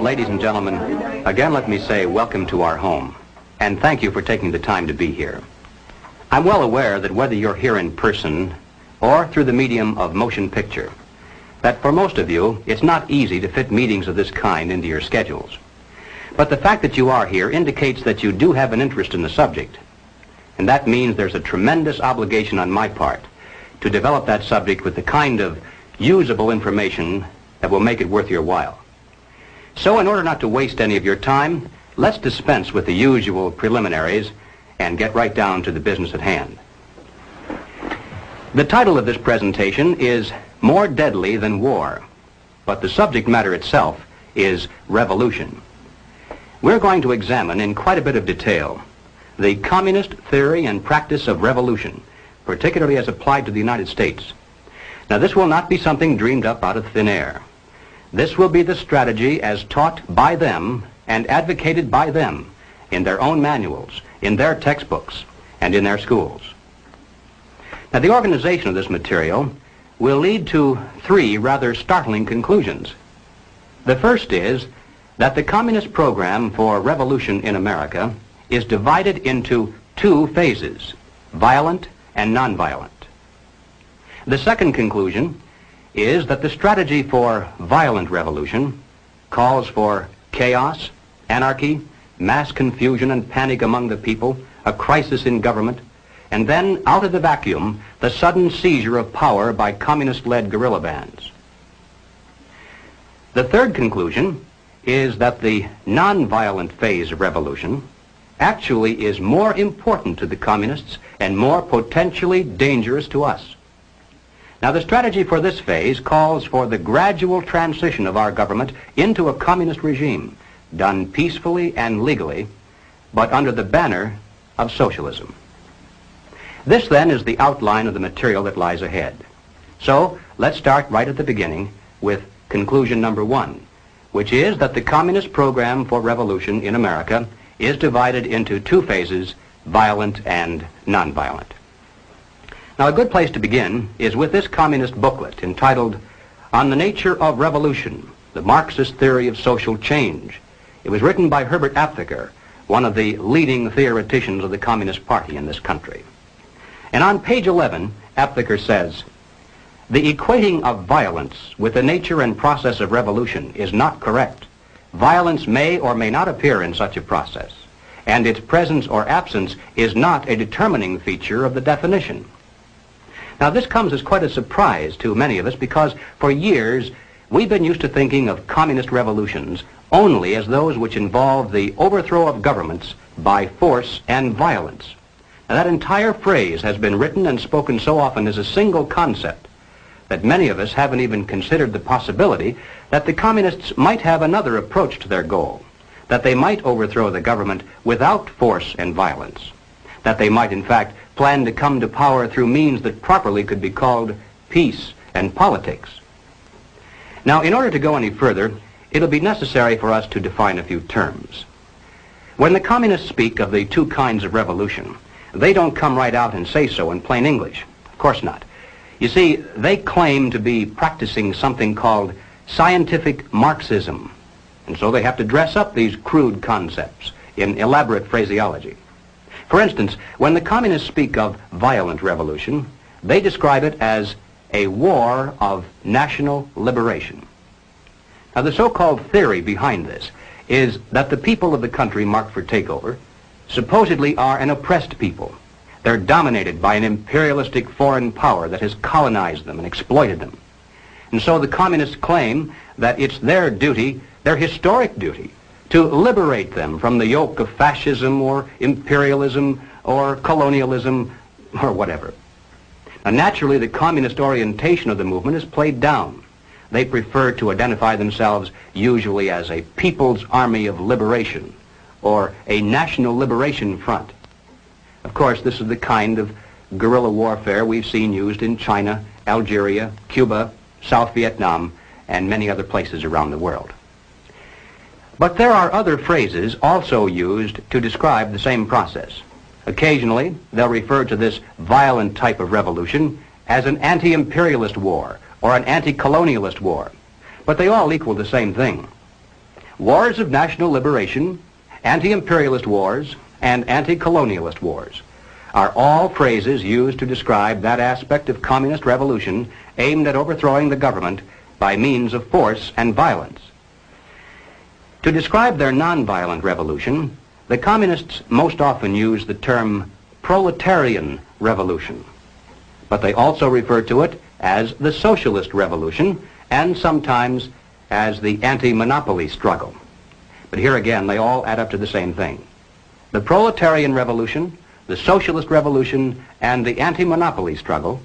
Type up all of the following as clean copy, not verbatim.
Ladies and gentlemen, again let me say welcome to our home, and thank you for taking the time to be here. I'm well aware that whether you're here in person or through the medium of motion picture, that for most of you, it's not easy to fit meetings of this kind into your schedules. But the fact that you are here indicates that you do have an interest in the subject, and that means there's a tremendous obligation on my part to develop that subject with the kind of usable information that will make it worth your while. So in order not to waste any of your time, let's dispense with the usual preliminaries and get right down to the business at hand. The title of this presentation is More Deadly Than War, but the subject matter itself is revolution. We're going to examine in quite a bit of detail the communist theory and practice of revolution, particularly as applied to the United States. Now, this will not be something dreamed up out of thin air. This will be the strategy as taught by them and advocated by them in their own manuals, in their textbooks, and in their schools. Now, the organization of this material will lead to three rather startling conclusions. The first is that the communist program for revolution in America is divided into two phases, violent and nonviolent. The second conclusion is that the strategy for violent revolution calls for chaos, anarchy, mass confusion and panic among the people, a crisis in government, and then, out of the vacuum, the sudden seizure of power by communist-led guerrilla bands. The third conclusion is that the nonviolent phase of revolution actually is more important to the communists and more potentially dangerous to us. Now, the strategy for this phase calls for the gradual transition of our government into a communist regime, done peacefully and legally, but under the banner of socialism. This, then, is the outline of the material that lies ahead. So, let's start right at the beginning with conclusion number one, which is that the communist program for revolution in America is divided into two phases, violent and nonviolent. Now, a good place to begin is with this communist booklet entitled On the Nature of Revolution, the Marxist Theory of Social Change. It was written by Herbert Aptheker, one of the leading theoreticians of the Communist Party in this country. And on page 11, Aptheker says, "The equating of violence with the nature and process of revolution is not correct. Violence may or may not appear in such a process, and its presence or absence is not a determining feature of the definition." Now, this comes as quite a surprise to many of us because for years we've been used to thinking of communist revolutions only as those which involve the overthrow of governments by force and violence. Now, that entire phrase has been written and spoken so often as a single concept that many of us haven't even considered the possibility that the communists might have another approach to their goal, that they might overthrow the government without force and violence, that they might in fact plan to come to power through means that properly could be called peace and politics. Now, in order to go any further, it'll be necessary for us to define a few terms. When the communists speak of the two kinds of revolution, they don't come right out and say so in plain English. Of course not. You see, they claim to be practicing something called scientific Marxism, and so they have to dress up these crude concepts in elaborate phraseology. For instance, when the communists speak of violent revolution, they describe it as a war of national liberation. Now, the so-called theory behind this is that the people of the country marked for takeover supposedly are an oppressed people. They're dominated by an imperialistic foreign power that has colonized them and exploited them. And so the communists claim that it's their duty, their historic duty, to liberate them from the yoke of fascism or imperialism or colonialism or whatever. Now, naturally, the communist orientation of the movement is played down. They prefer to identify themselves usually as a People's Army of Liberation or a National Liberation Front. Of course, this is the kind of guerrilla warfare we've seen used in China, Algeria, Cuba, South Vietnam, and many other places around the world. But there are other phrases also used to describe the same process. Occasionally, they'll refer to this violent type of revolution as an anti-imperialist war or an anti-colonialist war. But they all equal the same thing. Wars of national liberation, anti-imperialist wars, and anti-colonialist wars are all phrases used to describe that aspect of communist revolution aimed at overthrowing the government by means of force and violence. To describe their nonviolent revolution, the communists most often use the term proletarian revolution, but they also refer to it as the socialist revolution and sometimes as the anti-monopoly struggle. But here again, they all add up to the same thing. The proletarian revolution, the socialist revolution, and the anti-monopoly struggle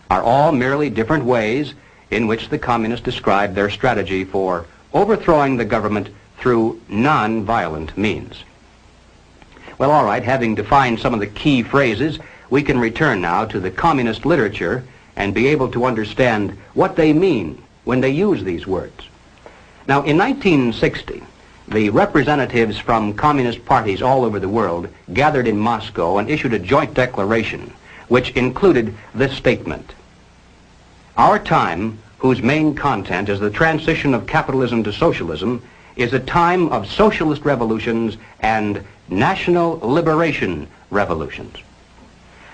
are all merely different ways in which the communists describe their strategy for overthrowing the government through non-violent means. Well, all right, having defined some of the key phrases, we can return now to the communist literature and be able to understand what they mean when they use these words. Now, in 1960, the representatives from communist parties all over the world gathered in Moscow and issued a joint declaration which included this statement: "Our time, whose main content is the transition of capitalism to socialism, is a time of socialist revolutions and national liberation revolutions."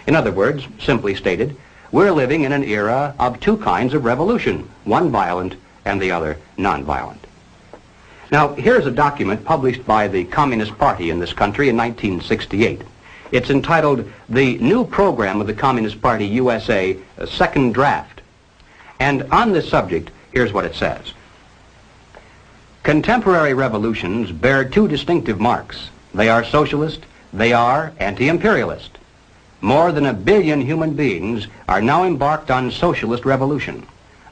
In other words, simply stated, we're living in an era of two kinds of revolution, one violent and the other nonviolent. Now, here's a document published by the Communist Party in this country in 1968. It's entitled "The New Program of the Communist Party USA, a Second Draft." And on this subject, here's what it says. "Contemporary revolutions bear two distinctive marks. They are socialist, they are anti-imperialist. More than 1 billion human beings are now embarked on socialist revolution.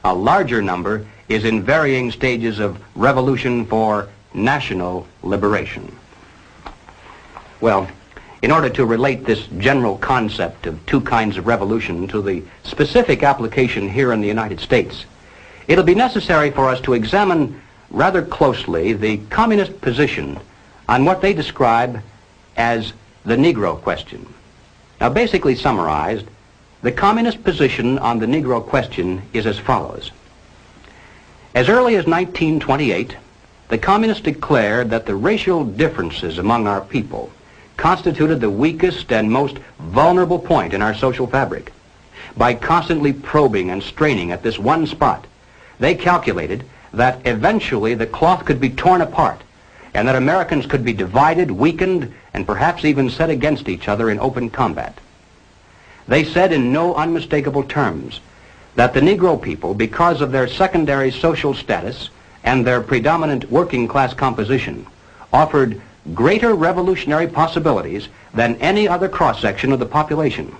A larger number is in varying stages of revolution for national liberation." Well, in order to relate this general concept of two kinds of revolution to the specific application here in the United States, it'll be necessary for us to examine rather closely the communist position on what they describe as the Negro question. Now, basically summarized, the communist position on the Negro question is as follows. As early as 1928, the communists declared that the racial differences among our people constituted the weakest and most vulnerable point in our social fabric. By constantly probing and straining at this one spot, they calculated that eventually the cloth could be torn apart and that Americans could be divided, weakened, and perhaps even set against each other in open combat. They said in no unmistakable terms that the Negro people, because of their secondary social status and their predominant working class composition, offered greater revolutionary possibilities than any other cross-section of the population.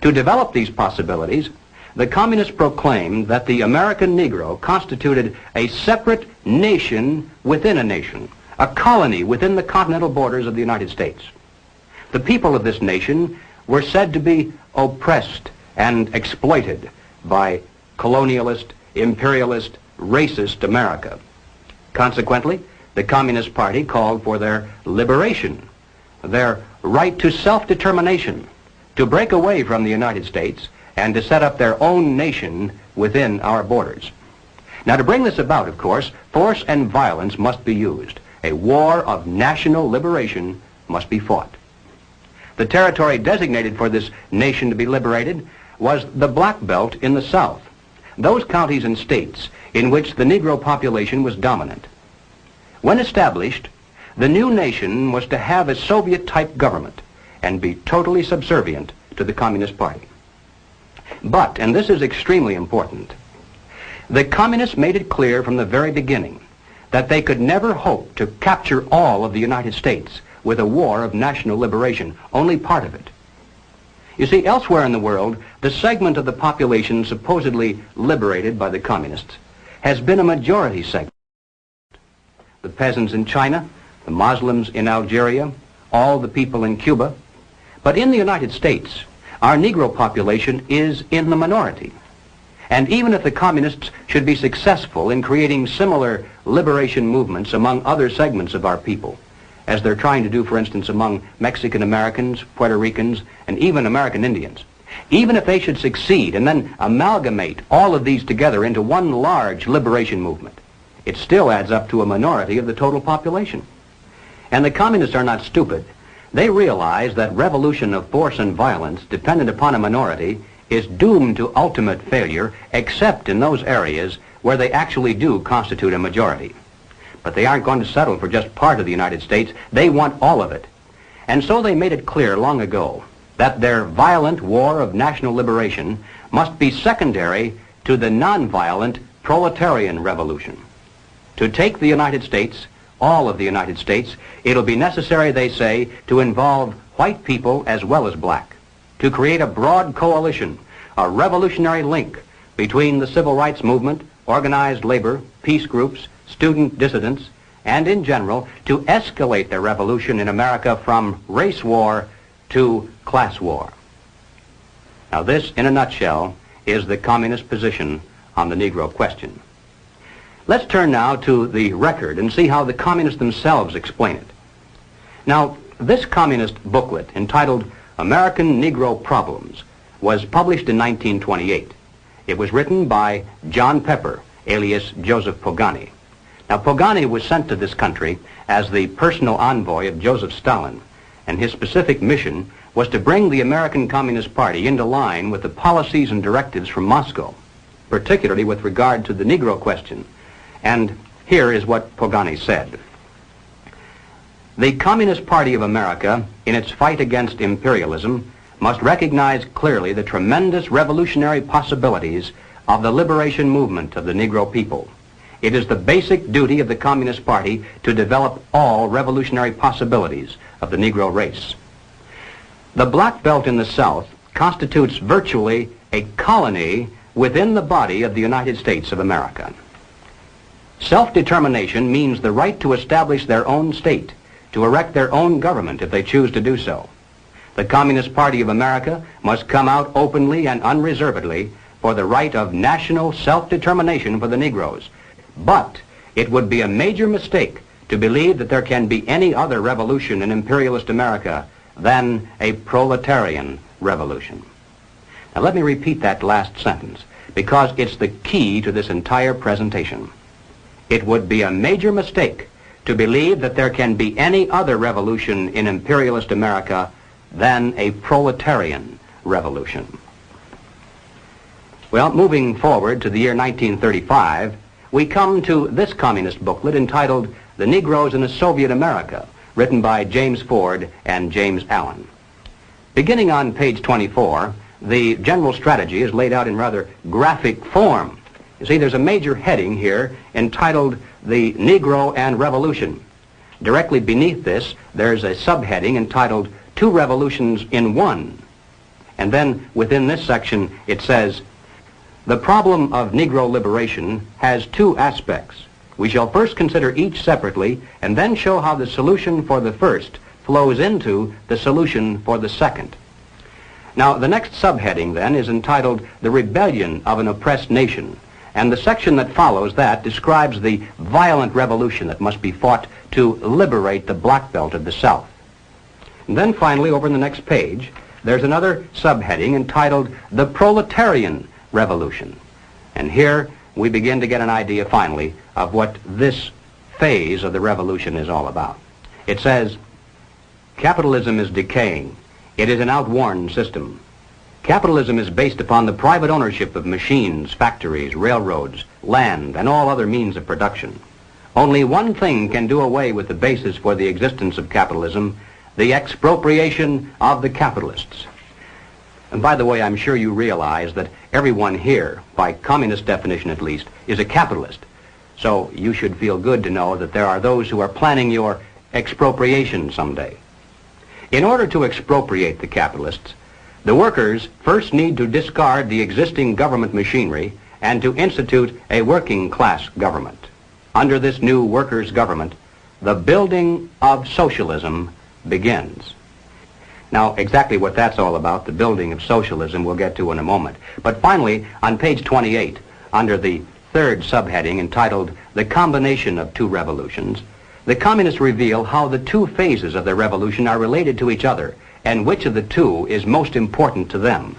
To develop these possibilities, the communists proclaimed that the American Negro constituted a separate nation within a nation, a colony within the continental borders of the United States. The people of this nation were said to be oppressed and exploited by colonialist, imperialist, racist America. Consequently, the Communist Party called for their liberation, their right to self-determination, to break away from the United States and to set up their own nation within our borders. Now, to bring this about, of course, force and violence must be used. A war of national liberation must be fought. The territory designated for this nation to be liberated was the Black Belt in the South, those counties and states in which the Negro population was dominant. When established, the new nation was to have a Soviet-type government and be totally subservient to the Communist Party. But, and this is extremely important, the communists made it clear from the very beginning that they could never hope to capture all of the United States with a war of national liberation, only part of it. You see, elsewhere in the world, the segment of the population supposedly liberated by the communists has been a majority segment. The peasants in China, the Muslims in Algeria, all the people in Cuba. But in the United States, our Negro population is in the minority. And even if the communists should be successful in creating similar liberation movements among other segments of our people, as they're trying to do, for instance, among Mexican Americans, Puerto Ricans, and even American Indians, even if they should succeed and then amalgamate all of these together into one large liberation movement, it still adds up to a minority of the total population. And the communists are not stupid. They realize that revolution of force and violence dependent upon a minority is doomed to ultimate failure, except in those areas where they actually do constitute a majority. But they aren't going to settle for just part of the United States. They want all of it. And so they made it clear long ago that their violent war of national liberation must be secondary to the nonviolent proletarian revolution. To take the United States, all of the United States, it'll be necessary, they say, to involve white people as well as black, to create a broad coalition, a revolutionary link between the civil rights movement, organized labor, peace groups, student dissidents, and in general, to escalate the revolution in America from race war to class war. Now this, in a nutshell, is the communist position on the Negro question. Let's turn now to the record and see how the communists themselves explain it. Now, this communist booklet, entitled American Negro Problems, was published in 1928. It was written by John Pepper, alias Joseph Pogany. Now, Pogany was sent to this country as the personal envoy of Joseph Stalin, and his specific mission was to bring the American Communist Party into line with the policies and directives from Moscow, particularly with regard to the Negro question. And here is what Pogany said. The Communist Party of America, in its fight against imperialism, must recognize clearly the tremendous revolutionary possibilities of the liberation movement of the Negro people. It is the basic duty of the Communist Party to develop all revolutionary possibilities of the Negro race. The Black Belt in the South constitutes virtually a colony within the body of the United States of America. Self-determination means the right to establish their own state, to erect their own government if they choose to do so. The Communist Party of America must come out openly and unreservedly for the right of national self-determination for the Negroes. But it would be a major mistake to believe that there can be any other revolution in imperialist America than a proletarian revolution. Now let me repeat that last sentence, because it's the key to this entire presentation. It would be a major mistake to believe that there can be any other revolution in imperialist America than a proletarian revolution. Well, moving forward to the year 1935, we come to this communist booklet entitled The Negroes in a Soviet America, written by James Ford and James Allen. Beginning on page 24, the general strategy is laid out in rather graphic form. You see, there's a major heading here entitled The Negro and Revolution. Directly beneath this, there's a subheading entitled Two Revolutions in One. And then within this section, it says, the problem of Negro liberation has two aspects. We shall first consider each separately and then show how the solution for the first flows into the solution for the second. Now, the next subheading then is entitled The Rebellion of an Oppressed Nation. And the section that follows that describes the violent revolution that must be fought to liberate the Black Belt of the South. And then finally, over in the next page, there's another subheading entitled The Proletarian Revolution. And here we begin to get an idea finally of what this phase of the revolution is all about. It says, capitalism is decaying. It is an outworn system. Capitalism is based upon the private ownership of machines, factories, railroads, land, and all other means of production. Only one thing can do away with the basis for the existence of capitalism, the expropriation of the capitalists. And by the way, I'm sure you realize that everyone here, by communist definition at least, is a capitalist. So you should feel good to know that there are those who are planning your expropriation someday. In order to expropriate the capitalists, the workers first need to discard the existing government machinery and to institute a working class government. Under this new workers' government, the building of socialism begins. Now, exactly what that's all about, the building of socialism, we'll get to in a moment. But finally, on page 28, under the third subheading entitled The Combination of Two Revolutions, the communists reveal how the two phases of their revolution are related to each other and which of the two is most important to them.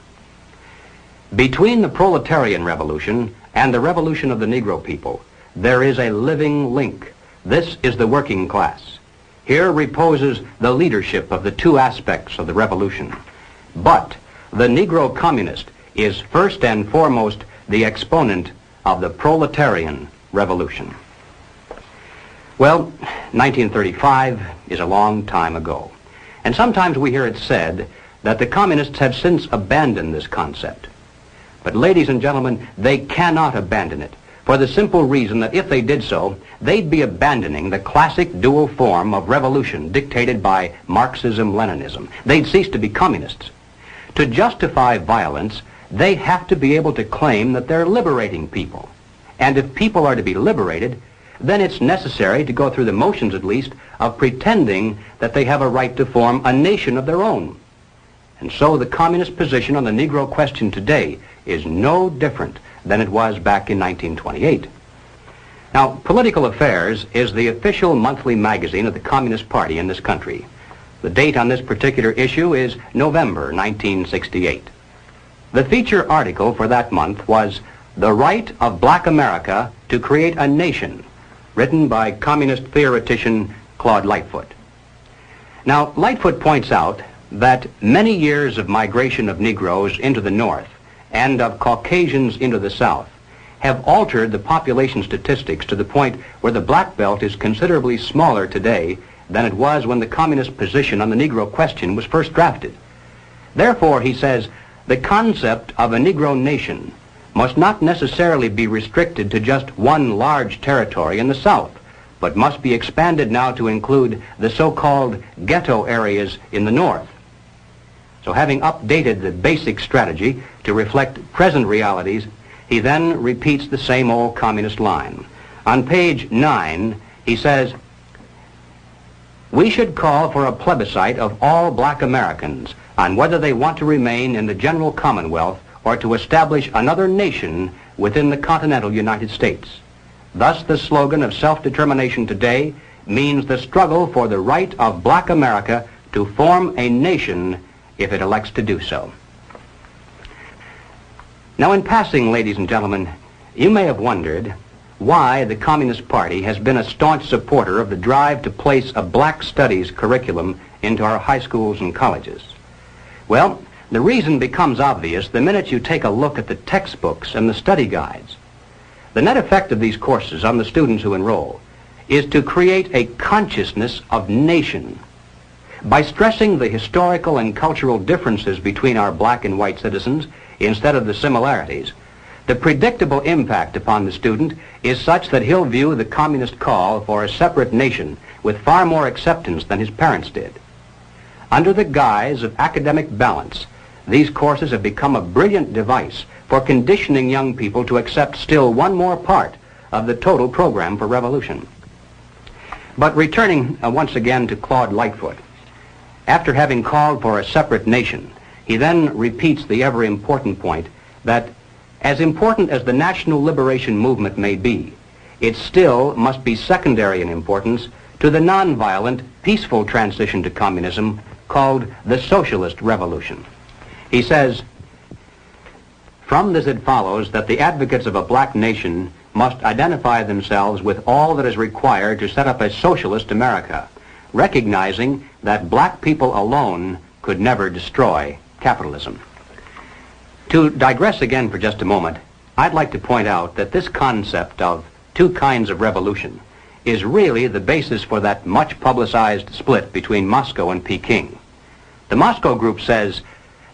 Between the proletarian revolution and the revolution of the Negro people, there is a living link. This is the working class. Here reposes the leadership of the two aspects of the revolution. But the Negro communist is first and foremost the exponent of the proletarian revolution. Well, 1935 is a long time ago. And sometimes we hear it said that the communists have since abandoned this concept. But ladies and gentlemen, they cannot abandon it, for the simple reason that if they did so, they'd be abandoning the classic dual form of revolution dictated by Marxism-Leninism. They'd cease to be communists. To justify violence, they have to be able to claim that they're liberating people. And if people are to be liberated, then it's necessary to go through the motions, at least, of pretending that they have a right to form a nation of their own. And so the communist position on the Negro question today is no different than it was back in 1928. Now, Political Affairs is the official monthly magazine of the Communist Party in this country. The date on this particular issue is November 1968. The feature article for that month was The Right of Black America to Create a Nation, written by communist theoretician Claude Lightfoot. Now, Lightfoot points out that many years of migration of Negroes into the North and of Caucasians into the South have altered the population statistics to the point where the black belt is considerably smaller today than it was when the communist position on the Negro question was first drafted. Therefore, he says, the concept of a Negro nation must not necessarily be restricted to just one large territory in the South, but must be expanded now to include the so-called ghetto areas in the North. So having updated the basic strategy to reflect present realities, he then repeats the same old communist line. On page 9, he says, we should call for a plebiscite of all black Americans on whether they want to remain in the general Commonwealth or to establish another nation within the continental United States. Thus, the slogan of self-determination today means the struggle for the right of black America to form a nation if it elects to do so. Now, in passing, ladies and gentlemen, you may have wondered why the Communist Party has been a staunch supporter of the drive to place a black studies curriculum into our high schools and colleges. Well, the reason becomes obvious the minute you take a look at the textbooks and the study guides. The net effect of these courses on the students who enroll is to create a consciousness of nation. By stressing the historical and cultural differences between our black and white citizens instead of the similarities, the predictable impact upon the student is such that he'll view the communist call for a separate nation with far more acceptance than his parents did. Under the guise of academic balance, these courses have become a brilliant device for conditioning young people to accept still one more part of the total program for revolution. But returning once again to Claude Lightfoot, after having called for a separate nation, he then repeats the ever-important point that as important as the national liberation movement may be, it still must be secondary in importance to the nonviolent, peaceful transition to communism called the socialist revolution. He says, from this it follows that the advocates of a black nation must identify themselves with all that is required to set up a socialist America, recognizing that black people alone could never destroy capitalism. To digress again for just a moment, I'd like to point out that this concept of two kinds of revolution is really the basis for that much publicized split between Moscow and Peking. The Moscow group says,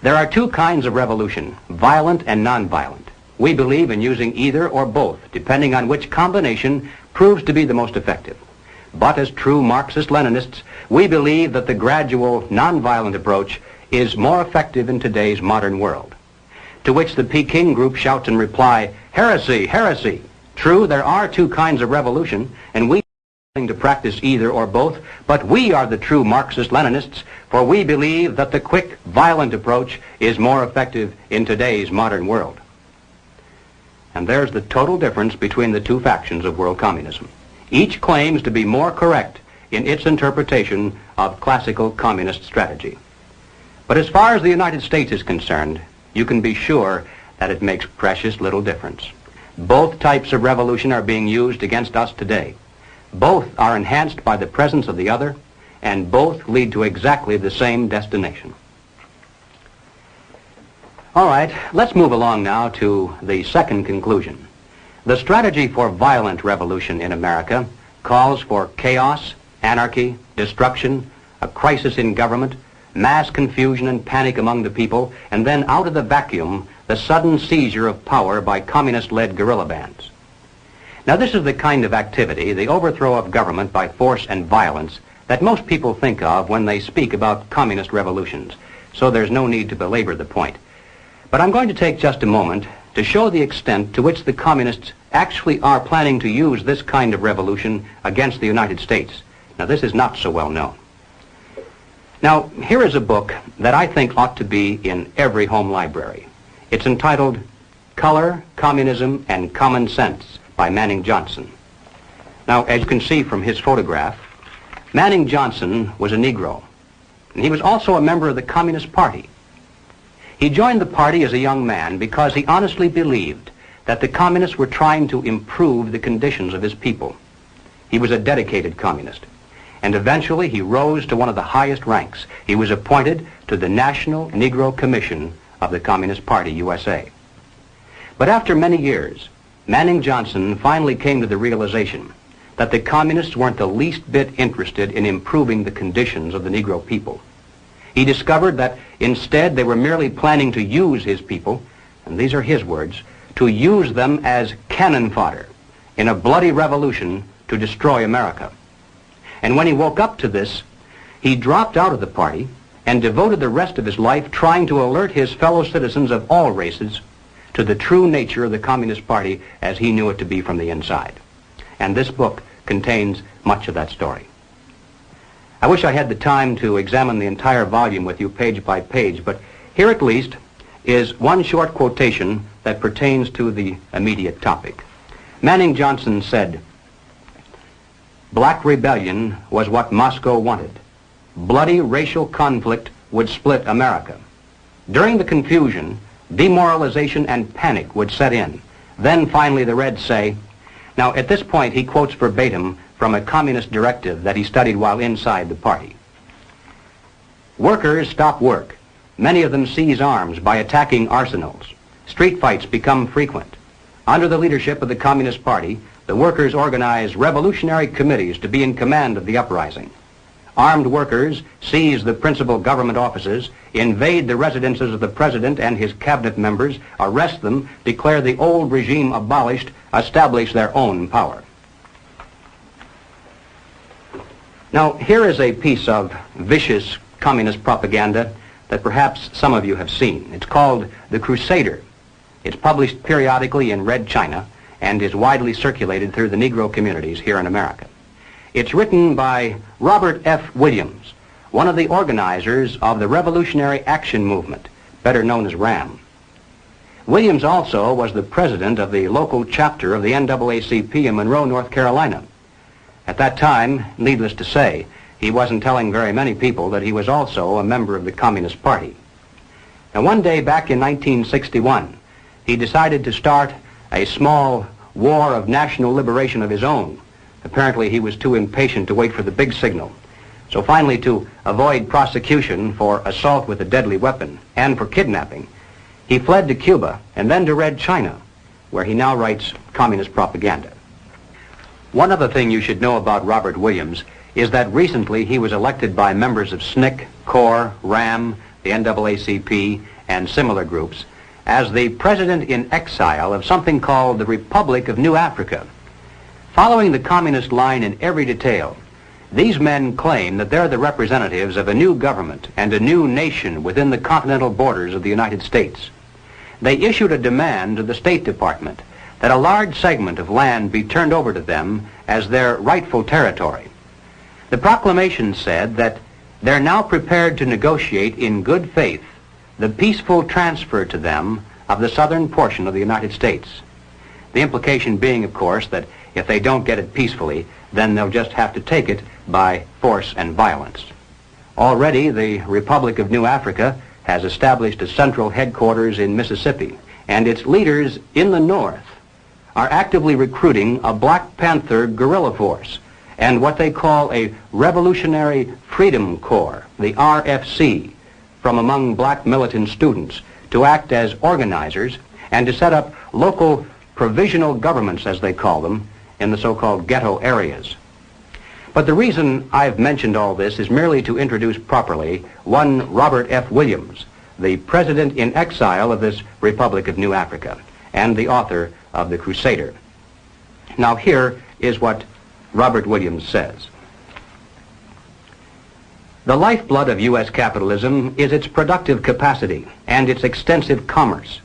there are two kinds of revolution, violent and nonviolent. We believe in using either or both, depending on which combination proves to be the most effective. But as true Marxist-Leninists, we believe that the gradual, nonviolent approach is more effective in today's modern world. To which the Peking group shouts in reply, heresy, heresy. True, there are two kinds of revolution, and we to practice either or both, but we are the true Marxist-Leninists, for we believe that the quick, violent approach is more effective in today's modern world. And there's the total difference between the two factions of world communism. Each claims to be more correct in its interpretation of classical communist strategy. But as far as the United States is concerned, you can be sure that it makes precious little difference. Both types of revolution are being used against us today. Both are enhanced by the presence of the other, and both lead to exactly the same destination. All right, let's move along now to the second conclusion. The strategy for violent revolution in America calls for chaos, anarchy, destruction, a crisis in government, mass confusion and panic among the people, and then out of the vacuum, the sudden seizure of power by communist-led guerrilla bands. Now, this is the kind of activity, the overthrow of government by force and violence, that most people think of when they speak about communist revolutions, so there's no need to belabor the point. But I'm going to take just a moment to show the extent to which the communists actually are planning to use this kind of revolution against the United States. Now, this is not so well known. Now, here is a book that I think ought to be in every home library. It's entitled Color, Communism, and Common Sense by Manning Johnson. Now, as you can see from his photograph, Manning Johnson was a Negro, and he was also a member of the Communist Party. He joined the party as a young man because he honestly believed that the communists were trying to improve the conditions of his people. He was a dedicated communist, and eventually he rose to one of the highest ranks. He was appointed to the National Negro Commission of the Communist Party, USA. But after many years, Manning Johnson finally came to the realization that the communists weren't the least bit interested in improving the conditions of the Negro people. He discovered that instead they were merely planning to use his people, and these are his words, to use them as cannon fodder in a bloody revolution to destroy America. And when he woke up to this, he dropped out of the party and devoted the rest of his life trying to alert his fellow citizens of all races to the true nature of the Communist Party as he knew it to be from the inside. And this book contains much of that story. I wish I had the time to examine the entire volume with you page by page, but here at least is one short quotation that pertains to the immediate topic. Manning Johnson said, "Black rebellion was what Moscow wanted. Bloody racial conflict would split America. During the confusion, demoralization and panic would set in. Then finally the Reds say," now at this point he quotes verbatim from a communist directive that he studied while inside the party. "Workers stop work. Many of them seize arms by attacking arsenals. Street fights become frequent. Under the leadership of the Communist Party, the workers organize revolutionary committees to be in command of the uprising. Armed workers seize the principal government offices, invade the residences of the president and his cabinet members, arrest them, declare the old regime abolished, establish their own power." Now, here is a piece of vicious communist propaganda that perhaps some of you have seen. It's called The Crusader. It's published periodically in Red China and is widely circulated through the Negro communities here in America. It's written by Robert F. Williams, one of the organizers of the Revolutionary Action Movement, better known as RAM. Williams also was the president of the local chapter of the NAACP in Monroe, North Carolina. At that time, needless to say, he wasn't telling very many people that he was also a member of the Communist Party. Now, one day back in 1961, he decided to start a small war of national liberation of his own. Apparently, he was too impatient to wait for the big signal. So finally, to avoid prosecution for assault with a deadly weapon and for kidnapping, he fled to Cuba and then to Red China, where he now writes communist propaganda. One other thing you should know about Robert Williams is that recently he was elected by members of SNCC, CORE, RAM, the NAACP, and similar groups as the president in exile of something called the Republic of New Africa. Following the communist line in every detail, these men claim that they're the representatives of a new government and a new nation within the continental borders of the United States. They issued a demand to the State Department that a large segment of land be turned over to them as their rightful territory. The proclamation said that they're now prepared to negotiate in good faith the peaceful transfer to them of the southern portion of the United States. The implication being, of course, that if they don't get it peacefully, then they'll just have to take it by force and violence. Already, the Republic of New Africa has established a central headquarters in Mississippi, and its leaders in the north are actively recruiting a Black Panther guerrilla force and what they call a Revolutionary Freedom Corps, the RFC, from among black militant students to act as organizers and to set up local provisional governments, as they call them, in the so-called ghetto areas. But the reason I've mentioned all this is merely to introduce properly one Robert F. Williams, the president in exile of this Republic of New Africa and the author of The Crusader. Now here is what Robert Williams says. The lifeblood of U.S. capitalism is its productive capacity and its extensive commerce.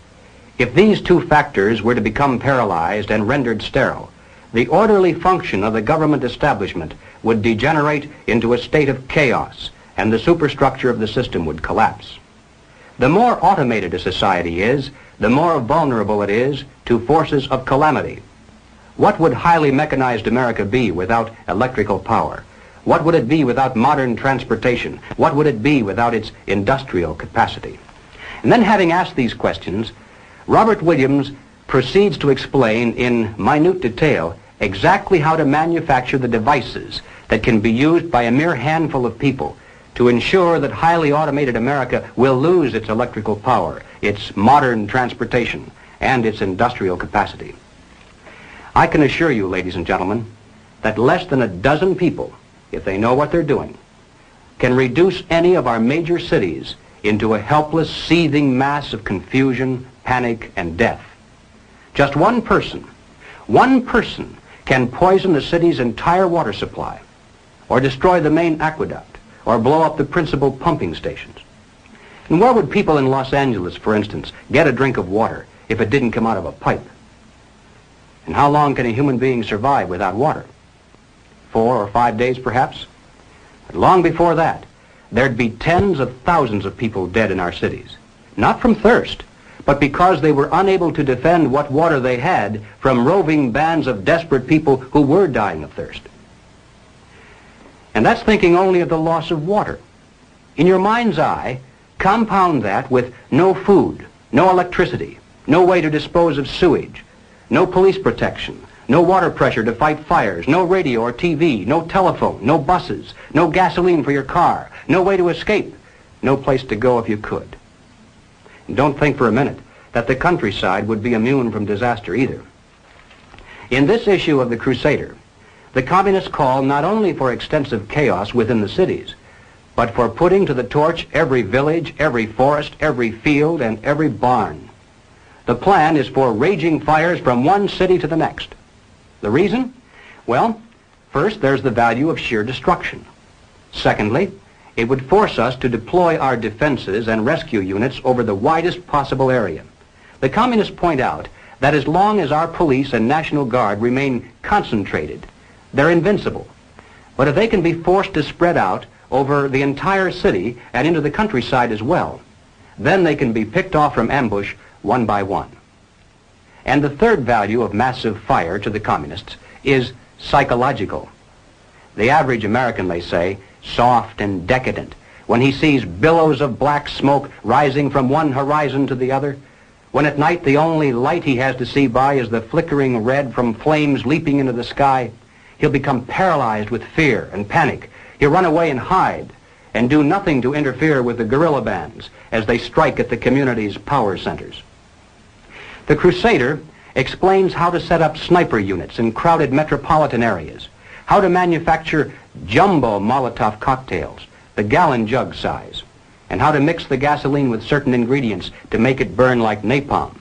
If these two factors were to become paralyzed and rendered sterile, the orderly function of the government establishment would degenerate into a state of chaos, and the superstructure of the system would collapse. The more automated a society is, the more vulnerable it is to forces of calamity. What would highly mechanized America be without electrical power? What would it be without modern transportation? What would it be without its industrial capacity? And then, having asked these questions, Robert Williams proceeds to explain in minute detail exactly how to manufacture the devices that can be used by a mere handful of people to ensure that highly automated America will lose its electrical power, its modern transportation, and its industrial capacity. I can assure you, ladies and gentlemen, that less than a dozen people, if they know what they're doing, can reduce any of our major cities into a helpless, seething mass of confusion, panic, and death. Just one person can poison the city's entire water supply, or destroy the main aqueduct, or blow up the principal pumping stations. And where would people in Los Angeles, for instance, get a drink of water if it didn't come out of a pipe? And how long can a human being survive without water? 4 or 5 days, perhaps? But long before that, there'd be tens of thousands of people dead in our cities, not from thirst, but because they were unable to defend what water they had from roving bands of desperate people who were dying of thirst. And that's thinking only of the loss of water. In your mind's eye, compound that with no food, no electricity, no way to dispose of sewage, no police protection, no water pressure to fight fires, no radio or TV, no telephone, no buses, no gasoline for your car, no way to escape, no place to go if you could. And don't think for a minute that the countryside would be immune from disaster either. In this issue of The Crusader, the communists call not only for extensive chaos within the cities, but for putting to the torch every village, every forest, every field, and every barn. The plan is for raging fires from one city to the next. The reason? Well, first, there's the value of sheer destruction. Secondly, it would force us to deploy our defenses and rescue units over the widest possible area. The communists point out that as long as our police and National Guard remain concentrated, they're invincible. But if they can be forced to spread out over the entire city and into the countryside as well, then they can be picked off from ambush one by one. And the third value of massive fire to the communists is psychological. The average American, they say, soft and decadent, when he sees billows of black smoke rising from one horizon to the other, when at night the only light he has to see by is the flickering red from flames leaping into the sky, he'll become paralyzed with fear and panic. He'll run away and hide and do nothing to interfere with the guerrilla bands as they strike at the community's power centers. The Crusader explains how to set up sniper units in crowded metropolitan areas, how to manufacture jumbo Molotov cocktails, the gallon jug size, and how to mix the gasoline with certain ingredients to make it burn like napalm,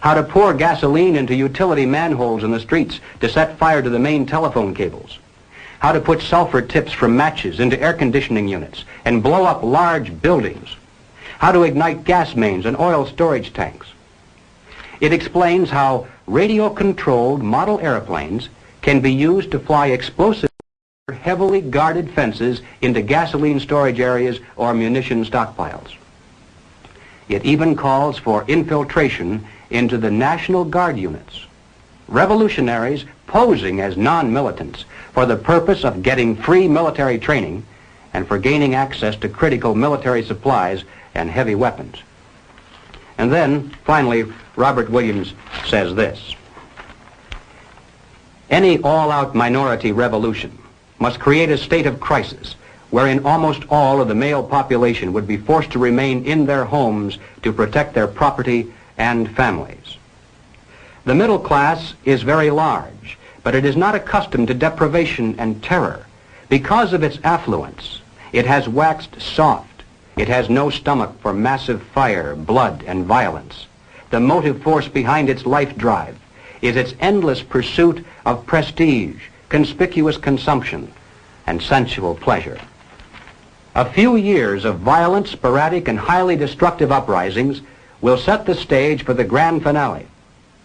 how to pour gasoline into utility manholes in the streets to set fire to the main telephone cables, how to put sulfur tips from matches into air conditioning units and blow up large buildings, how to ignite gas mains and oil storage tanks. It explains how radio-controlled model airplanes can be used to fly explosive heavily guarded fences into gasoline storage areas or munition stockpiles. It even calls for infiltration into the National Guard units. Revolutionaries posing as non-militants for the purpose of getting free military training and for gaining access to critical military supplies and heavy weapons. And then, finally, Robert Williams says this: any all-out minority revolution must create a state of crisis wherein almost all of the male population would be forced to remain in their homes to protect their property and families. The middle class is very large, but it is not accustomed to deprivation and terror. Because of its affluence, it has waxed soft. It has no stomach for massive fire, blood, and violence. The motive force behind its life drive is its endless pursuit of prestige, conspicuous consumption, and sensual pleasure. A few years of violent, sporadic, and highly destructive uprisings will set the stage for the grand finale.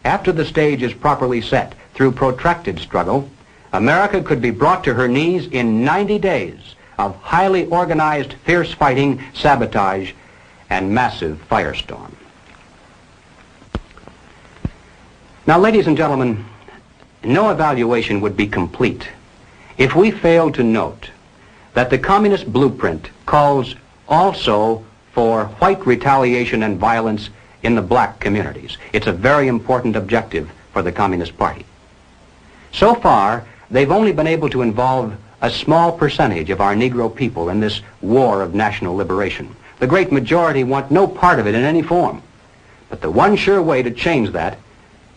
After the stage is properly set through protracted struggle, America could be brought to her knees in 90 days of highly organized, fierce fighting, sabotage, and massive firestorm. Now, ladies and gentlemen, no evaluation would be complete if we failed to note that the communist blueprint calls also for white retaliation and violence in the black communities. It's a very important objective for the Communist Party. So far, they've only been able to involve a small percentage of our Negro people in this war of national liberation. The great majority want no part of it in any form. But the one sure way to change that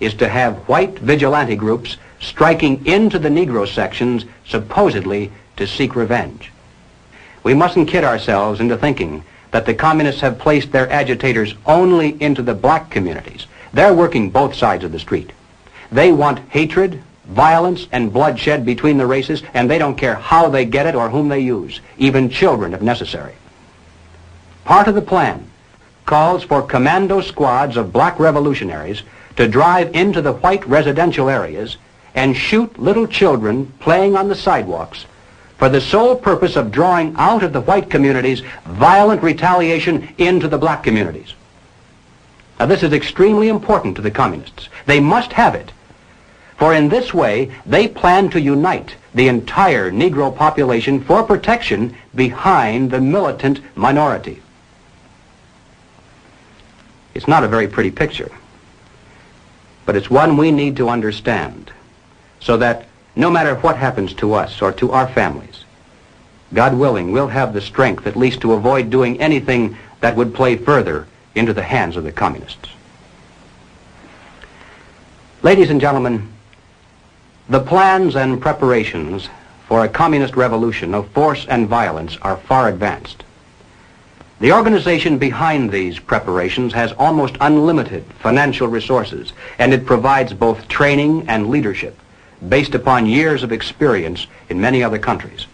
is to have white vigilante groups striking into the Negro sections supposedly to seek revenge. We mustn't kid ourselves into thinking that the communists have placed their agitators only into the black communities. They're working both sides of the street. They want hatred, violence, and bloodshed between the races, and they don't care how they get it or whom they use, even children if necessary. Part of the plan calls for commando squads of black revolutionaries to drive into the white residential areas and shoot little children playing on the sidewalks for the sole purpose of drawing out of the white communities violent retaliation into the black communities. Now, this is extremely important to the communists. They must have it, for in this way they plan to unite the entire Negro population for protection behind the militant minority. It's not a very pretty picture, but it's one we need to understand, so that no matter what happens to us or to our families, God willing, we'll have the strength at least to avoid doing anything that would play further into the hands of the communists. Ladies and gentlemen, the plans and preparations for a communist revolution of force and violence are far advanced. The organization behind these preparations has almost unlimited financial resources, and it provides both training and leadership based upon years of experience in many other countries.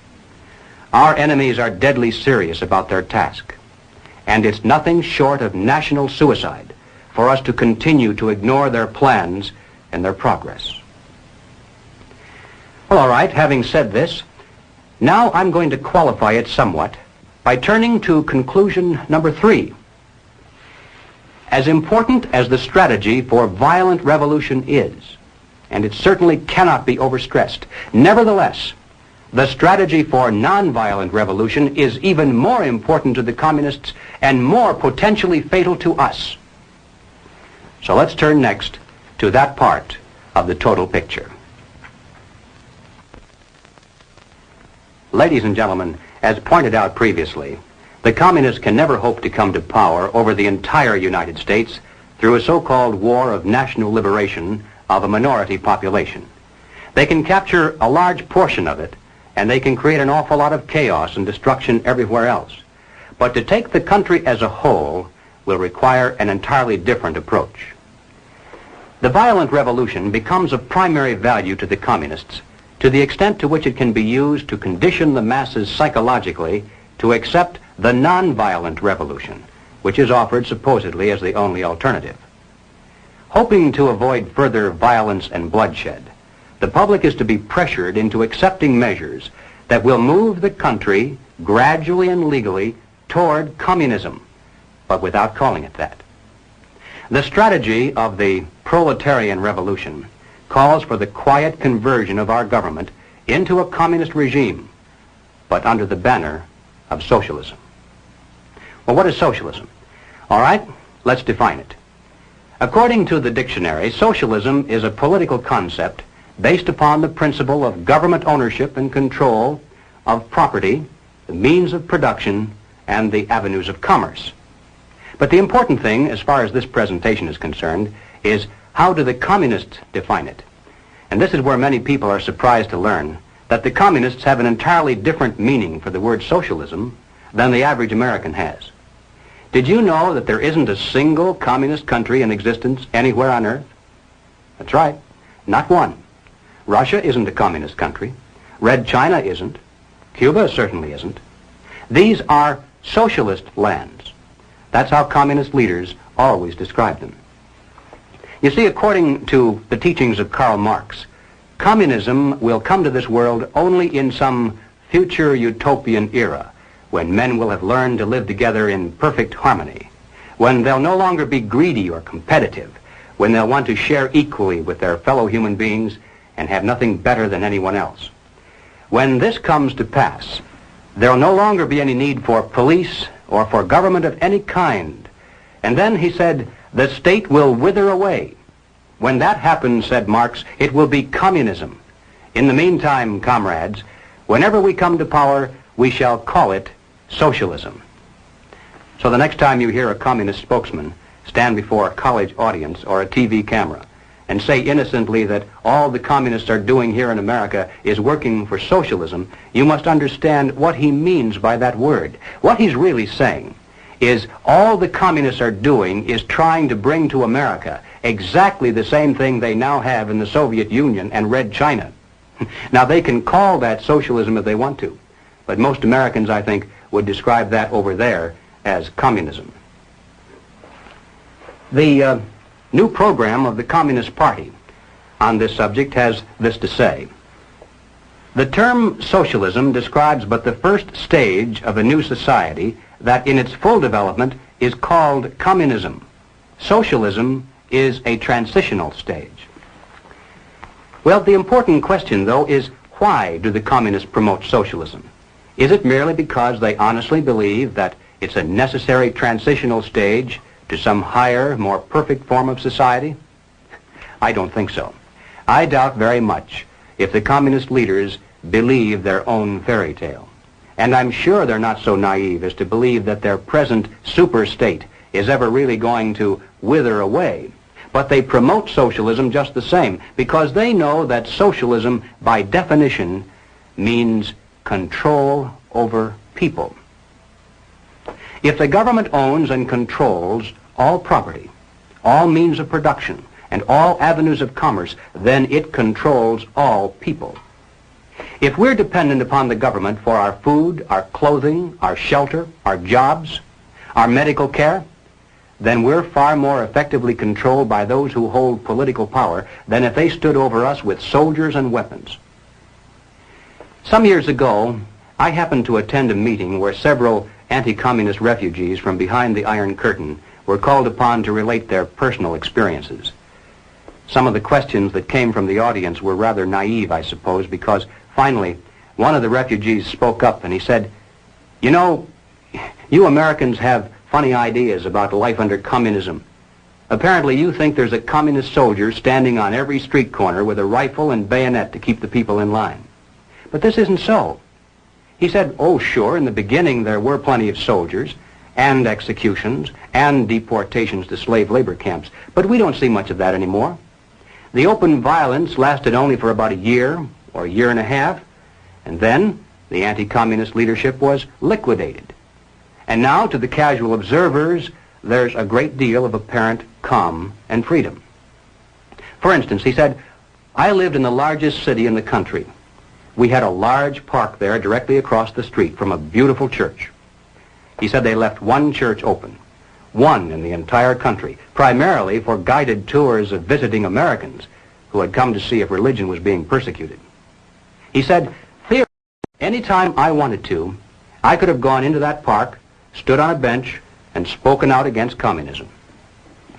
Our enemies are deadly serious about their task, and it's nothing short of national suicide for us to continue to ignore their plans and their progress. Well, all right, having said this, now I'm going to qualify it somewhat by turning to conclusion number 3. As important as the strategy for violent revolution is, and it certainly cannot be overstressed, nevertheless, the strategy for nonviolent revolution is even more important to the communists and more potentially fatal to us. So let's turn next to that part of the total picture. Ladies and gentlemen, as pointed out previously, the communists can never hope to come to power over the entire United States through a so-called war of national liberation of a minority population. They can capture a large portion of it, and they can create an awful lot of chaos and destruction everywhere else. But to take the country as a whole will require an entirely different approach. The violent revolution becomes of primary value to the communists to the extent to which it can be used to condition the masses psychologically to accept the nonviolent revolution, which is offered supposedly as the only alternative. Hoping to avoid further violence and bloodshed, the public is to be pressured into accepting measures that will move the country gradually and legally toward communism, but without calling it that. The strategy of the proletarian revolution calls for the quiet conversion of our government into a communist regime, but under the banner of socialism. Well, what is socialism? All right, let's define it. According to the dictionary, socialism is a political concept based upon the principle of government ownership and control of property, the means of production, and the avenues of commerce. But the important thing, as far as this presentation is concerned, is how do the communists define it? And this is where many people are surprised to learn that the communists have an entirely different meaning for the word socialism than the average American has. Did you know that there isn't a single communist country in existence anywhere on earth? That's right, not one. Russia isn't a communist country. Red China isn't. Cuba certainly isn't. These are socialist lands. That's how communist leaders always describe them. You see, according to the teachings of Karl Marx, communism will come to this world only in some future utopian era, when men will have learned to live together in perfect harmony, when they'll no longer be greedy or competitive, when they'll want to share equally with their fellow human beings and have nothing better than anyone else. When this comes to pass, there'll no longer be any need for police or for government of any kind. And then, he said, the state will wither away. When that happens, said Marx, it will be communism. In the meantime, comrades, whenever we come to power, we shall call it socialism. So the next time you hear a communist spokesman stand before a college audience or a TV camera and say innocently that all the communists are doing here in America is working for socialism, you must understand what he means by that word. What he's really saying is all the communists are doing is trying to bring to America exactly the same thing they now have in the Soviet Union and Red China. Now, they can call that socialism if they want to, but most Americans, I think, would describe that over there as communism. The new program of the Communist Party on this subject has this to say. The term socialism describes but the first stage of a new society that in its full development is called communism. Socialism is a transitional stage. Well, the important question, though, is why do the communists promote socialism? Is it merely because they honestly believe that it's a necessary transitional stage to some higher, more perfect form of society? I don't think so. I doubt very much if the communist leaders believe their own fairy tale. And I'm sure they're not so naive as to believe that their present super state is ever really going to wither away. But they promote socialism just the same because they know that socialism, by definition, means control over people. If the government owns and controls all property, all means of production, and all avenues of commerce, then it controls all people. If we're dependent upon the government for our food, our clothing, our shelter, our jobs, our medical care, then we're far more effectively controlled by those who hold political power than if they stood over us with soldiers and weapons. Some years ago, I happened to attend a meeting where several anti-communist refugees from behind the Iron Curtain were called upon to relate their personal experiences. Some of the questions that came from the audience were rather naive, I suppose, because finally one of the refugees spoke up and he said, "You know, you Americans have funny ideas about life under communism. Apparently you think there's a communist soldier standing on every street corner with a rifle and bayonet to keep the people in line. But this isn't so." He said, "Oh, sure, in the beginning there were plenty of soldiers and executions and deportations to slave labor camps, but we don't see much of that anymore. The open violence lasted only for about a year or a year and a half, and then the anti-communist leadership was liquidated. And now, to the casual observers, there's a great deal of apparent calm and freedom." For instance, he said, "I lived in the largest city in the country. We had a large park there directly across the street from a beautiful church." He said they left one church open. one in the entire country, primarily for guided tours of visiting Americans who had come to see if religion was being persecuted. He said, "Theoretically, anytime I wanted to, I could have gone into that park, stood on a bench, and spoken out against communism.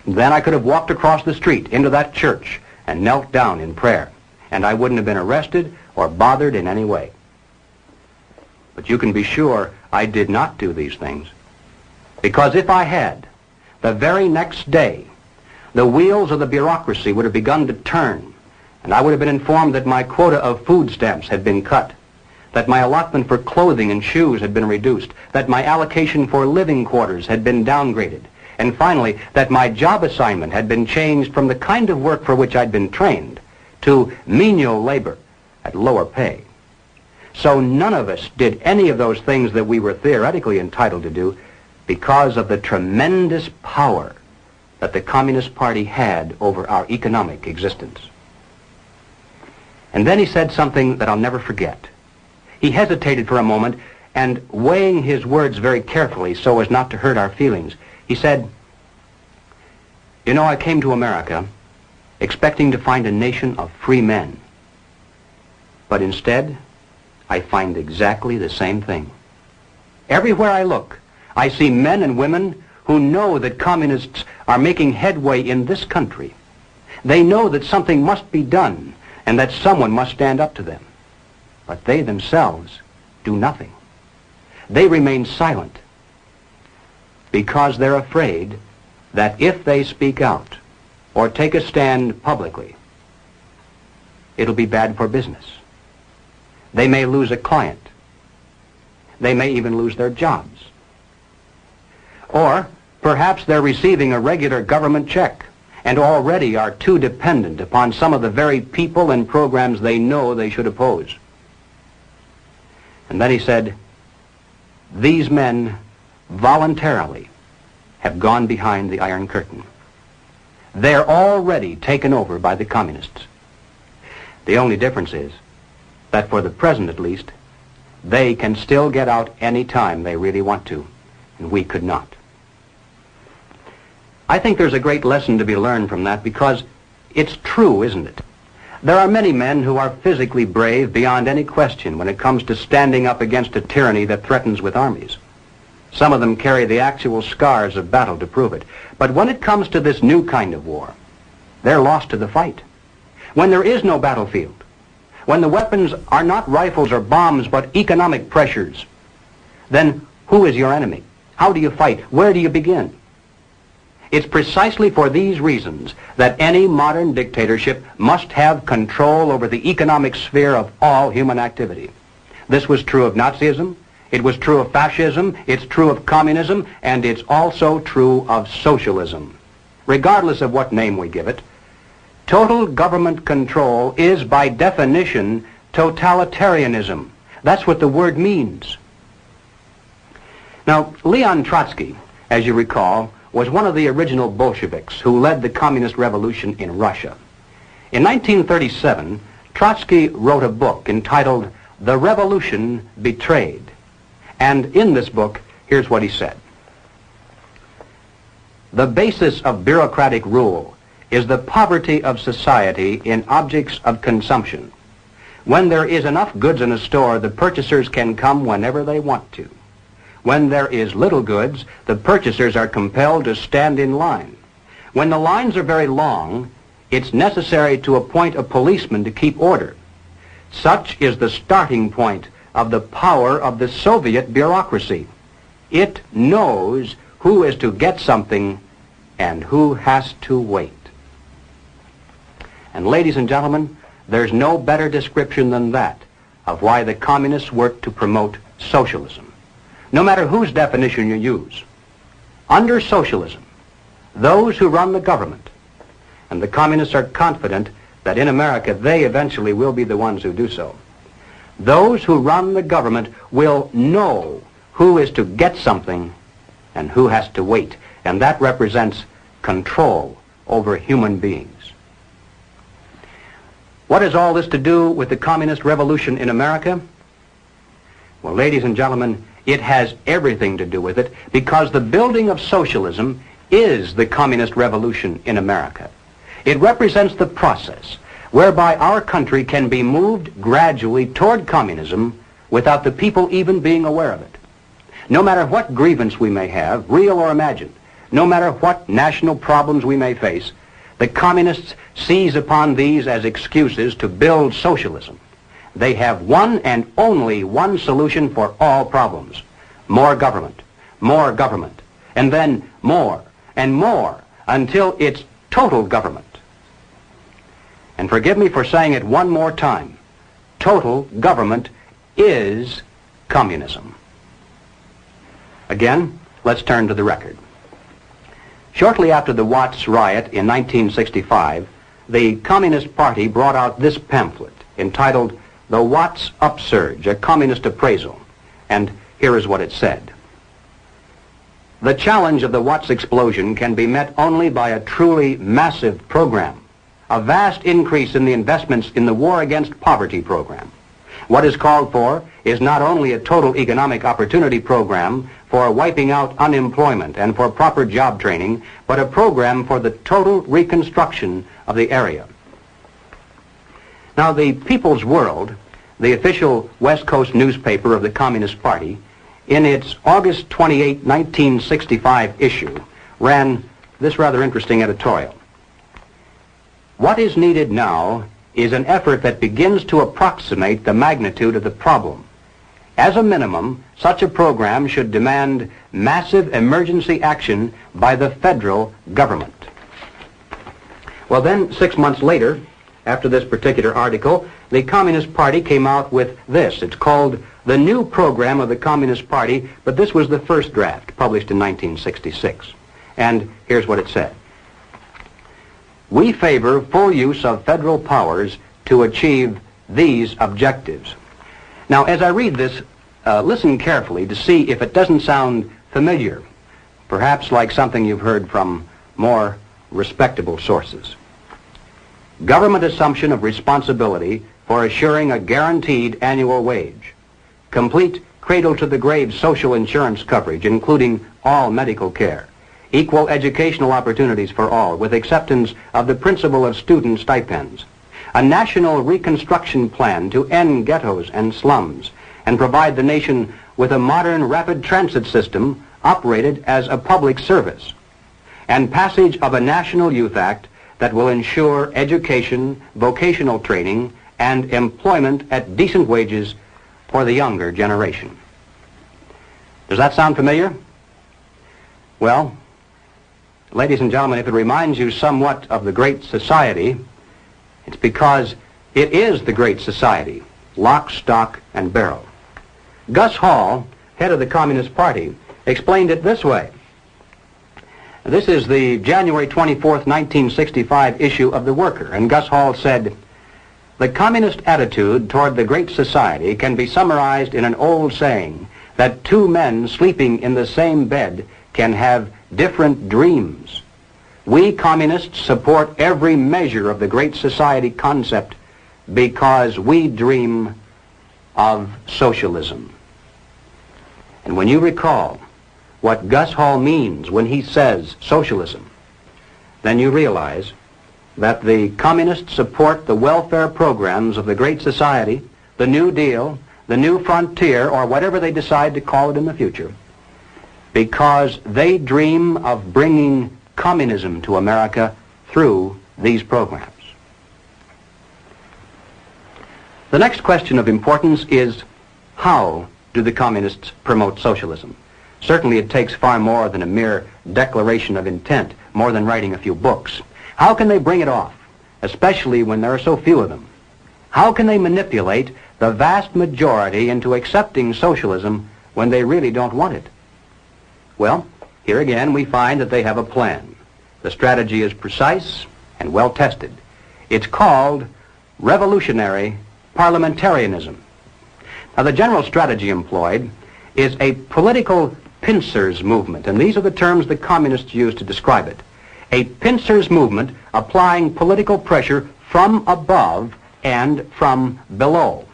Then I could have walked across the street into that church and knelt down in prayer, and I wouldn't have been arrested or bothered in any way. But you can be sure I did not do these things, because if I had, the very next day, the wheels of the bureaucracy would have begun to turn, and I would have been informed that my quota of food stamps had been cut, that my allotment for clothing and shoes had been reduced, that my allocation for living quarters had been downgraded, and finally, that my job assignment had been changed from the kind of work for which I'd been trained to menial labor at lower pay. So none of us did any of those things that we were theoretically entitled to do because of the tremendous power that the Communist Party had over our economic existence." And then he said something that I'll never forget. He hesitated for a moment, and weighing his words very carefully so as not to hurt our feelings, he said, "You know, I came to America expecting to find a nation of free men. But instead, I find exactly the same thing. Everywhere I look, I see men and women who know that communists are making headway in this country. They know that something must be done and that someone must stand up to them. But they themselves do nothing. They remain silent because they're afraid that if they speak out or take a stand publicly, it'll be bad for business. They may lose a client. They may even lose their jobs. Or perhaps they're receiving a regular government check and already are too dependent upon some of the very people and programs they know they should oppose." And then he said, "These men voluntarily have gone behind the Iron Curtain. They're already taken over by the communists. The only difference is that for the present at least, they can still get out any time they really want to, and we could not." I think there's a great lesson to be learned from that because it's true, isn't it? There are many men who are physically brave beyond any question when it comes to standing up against a tyranny that threatens with armies. Some of them carry the actual scars of battle to prove it. But when it comes to this new kind of war, they're lost to the fight. When there is no battlefield, when the weapons are not rifles or bombs but economic pressures, then who is your enemy? How do you fight? Where do you begin? It's precisely for these reasons that any modern dictatorship must have control over the economic sphere of all human activity. This was true of Nazism, it was true of fascism, it's true of communism, and it's also true of socialism. Regardless of what name we give it, total government control is by definition totalitarianism. That's what the word means. Now, Leon Trotsky, as you recall, was one of the original Bolsheviks who led the communist revolution in Russia. In 1937, Trotsky wrote a book entitled "The Revolution Betrayed." And in this book, here's what he said. "The basis of bureaucratic rule is the poverty of society in objects of consumption. When there is enough goods in a store, the purchasers can come whenever they want to. When there is little goods, the purchasers are compelled to stand in line. When the lines are very long, it's necessary to appoint a policeman to keep order. Such is the starting point of the power of the Soviet bureaucracy. It knows who is to get something and who has to wait." And ladies and gentlemen, there's no better description than that of why the communists work to promote socialism. No matter whose definition you use, under socialism, those who run the government, and the communists are confident that in America they eventually will be the ones who do so, those who run the government will know who is to get something and who has to wait, and that represents control over human beings. What has all this to do with the communist revolution in America? Well, ladies and gentlemen, It has everything to do with it because the building of socialism is the communist revolution in America. It represents the process whereby our country can be moved gradually toward communism without the people even being aware of it. No matter what grievance we may have, real or imagined, no matter what national problems we may face, the communists seize upon these as excuses to build socialism. They have one and only one solution for all problems: more government, and then more and more until it's total government. And forgive me for saying it one more time, total government is communism. Again, let's turn to the record. Shortly after the Watts riot in 1965, the Communist Party brought out this pamphlet entitled The Watts Upsurge, a Communist Appraisal. And here is what it said. The challenge of the Watts explosion can be met only by a truly massive program, a vast increase in the investments in the War Against Poverty program. What is called for is not only a total economic opportunity program for wiping out unemployment and for proper job training, but a program for the total reconstruction of the area. Now, the People's World, the official West Coast newspaper of the Communist Party, in its August 28, 1965 issue, ran this rather interesting editorial. What is needed now is an effort that begins to approximate the magnitude of the problem. As a minimum, such a program should demand massive emergency action by the federal government. Well, then, 6 months later, after this particular article, the Communist Party came out with this. It's called The New Program of the Communist Party, but this was the first draft, published in 1966. And here's what it said. We favor full use of federal powers to achieve these objectives. Now, as I read this, listen carefully to see if it doesn't sound familiar, perhaps like something you've heard from more respectable sources. Government assumption of responsibility for assuring a guaranteed annual wage. Complete cradle-to-the-grave social insurance coverage, including all medical care. Equal educational opportunities for all, with acceptance of the principle of student stipends. A national reconstruction plan to end ghettos and slums and provide the nation with a modern rapid transit system operated as a public service. And passage of a National Youth Act that will ensure education, vocational training, and employment at decent wages for the younger generation. Does that sound familiar? Well, ladies and gentlemen, if it reminds you somewhat of the Great Society, it's because it is the Great Society, lock, stock, and barrel. Gus Hall, head of the Communist Party, explained it this way. This is the January 24th, 1965 issue of The Worker, and Gus Hall said, "The communist attitude toward the Great Society can be summarized in an old saying that two men sleeping in the same bed can have different dreams. We communists support every measure of the Great Society concept because we dream of socialism." And when you recall what Gus Hall means when he says socialism, then you realize that the communists support the welfare programs of the Great Society, the New Deal, the New Frontier, or whatever they decide to call it in the future, because they dream of bringing communism to America through these programs. The next question of importance is, how do the communists promote socialism? Certainly it takes far more than a mere declaration of intent, more than writing a few books. How can they bring it off, especially when there are so few of them? How can they manipulate the vast majority into accepting socialism when they really don't want it? Well, here again we find that they have a plan. The strategy is precise and well tested. It's called revolutionary parliamentarianism. Now, the general strategy employed is a political pincers movement, and these are the terms the communists use to describe it. A pincers movement applying political pressure from above and from below.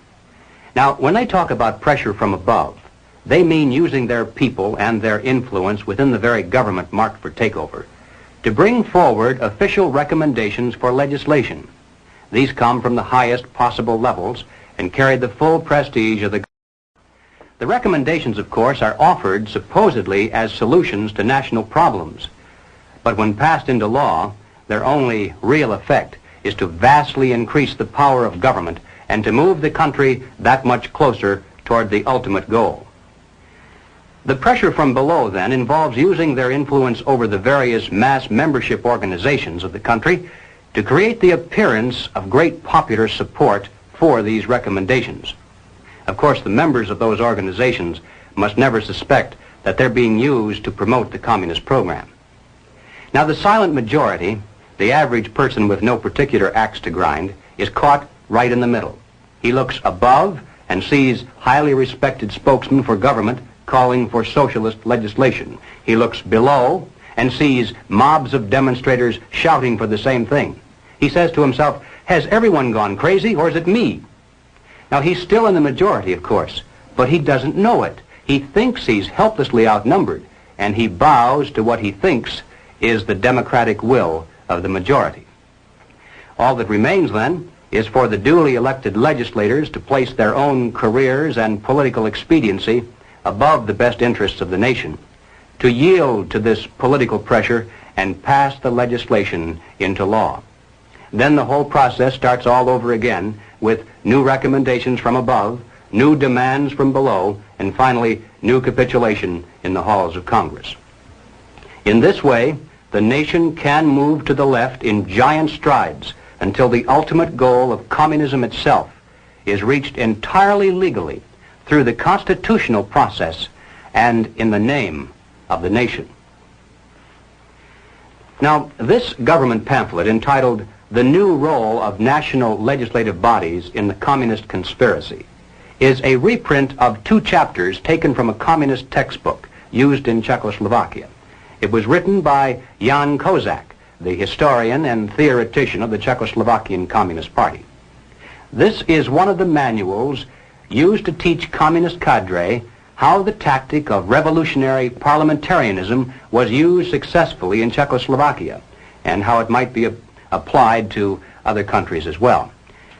Now, when they talk about pressure from above, they mean using their people and their influence within the very government marked for takeover to bring forward official recommendations for legislation. These come from the highest possible levels and carry the full prestige of the government. The recommendations, of course, are offered supposedly as solutions to national problems, but when passed into law, their only real effect is to vastly increase the power of government and to move the country that much closer toward the ultimate goal. The pressure from below, then, involves using their influence over the various mass membership organizations of the country to create the appearance of great popular support for these recommendations. Of course, the members of those organizations must never suspect that they're being used to promote the communist program. Now, the silent majority, the average person with no particular axe to grind, is caught right in the middle. He looks above and sees highly respected spokesmen for government calling for socialist legislation. He looks below and sees mobs of demonstrators shouting for the same thing. He says to himself, has everyone gone crazy, or is it me? Now, he's still in the majority, of course, but he doesn't know it. He thinks he's helplessly outnumbered, and he bows to what he thinks is the democratic will of the majority. All that remains, then, is for the duly elected legislators to place their own careers and political expediency above the best interests of the nation, to yield to this political pressure and pass the legislation into law. Then the whole process starts all over again with new recommendations from above, new demands from below, and finally new capitulation in the halls of Congress. In this way, the nation can move to the left in giant strides until the ultimate goal of communism itself is reached entirely legally through the constitutional process and in the name of the nation. Now, this government pamphlet entitled "The New Role of National Legislative Bodies in the Communist Conspiracy" is a reprint of 2 chapters taken from a communist textbook used in Czechoslovakia. It was written by Jan Kozak, the historian and theoretician of the Czechoslovakian Communist Party. This is one of the manuals used to teach communist cadre how the tactic of revolutionary parliamentarianism was used successfully in Czechoslovakia and how it might be applied to other countries as well.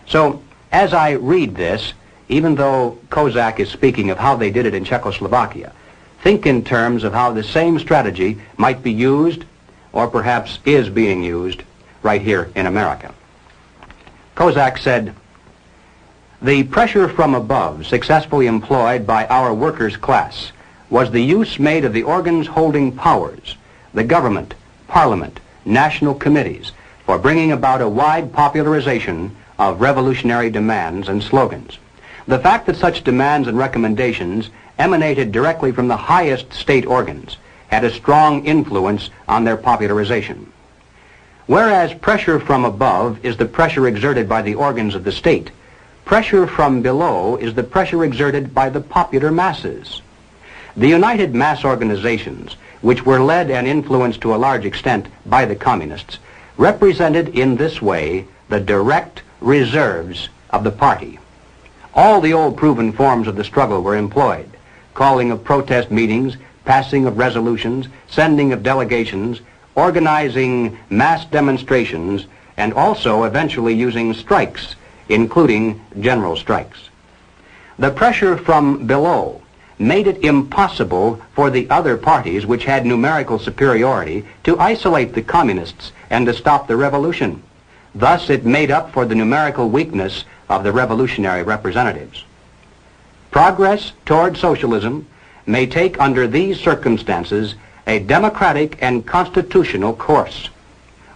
So, as I read this, even though Kozak is speaking of how they did it in Czechoslovakia, think in terms of how the same strategy might be used, or perhaps is being used, right here in America. Kozak said, "The pressure from above successfully employed by our workers' class was the use made of the organs holding powers, the government, parliament, national committees, for bringing about a wide popularization of revolutionary demands and slogans. The fact that such demands and recommendations emanated directly from the highest state organs had a strong influence on their popularization. Whereas pressure from above is the pressure exerted by the organs of the state, pressure from below is the pressure exerted by the popular masses. The united mass organizations, which were led and influenced to a large extent by the communists, represented in this way the direct reserves of the party. All the old proven forms of the struggle were employed: calling of protest meetings, passing of resolutions, sending of delegations, organizing mass demonstrations, and also eventually using strikes, including general strikes. The pressure from below made it impossible for the other parties which had numerical superiority to isolate the communists and to stop the revolution. Thus it made up for the numerical weakness of the revolutionary representatives. Progress toward socialism may take under these circumstances a democratic and constitutional course.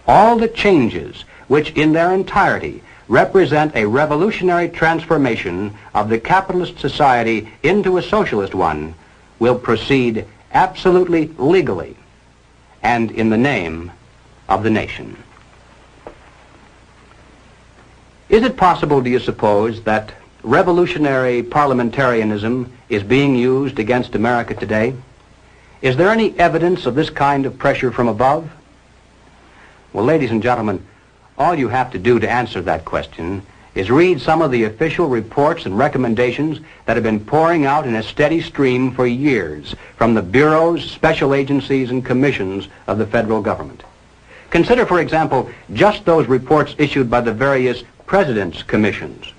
All the changes which in their entirety represent a revolutionary transformation of the capitalist society into a socialist one will proceed absolutely legally and in the name of the nation. Is it possible, do you suppose, that revolutionary parliamentarianism is being used against America today? Is there any evidence of this kind of pressure from above? Well, ladies and gentlemen, all you have to do to answer that question is read some of the official reports and recommendations that have been pouring out in a steady stream for years from the bureaus, special agencies, and commissions of the federal government. Consider, for example, just those reports issued by the various President's Commissions.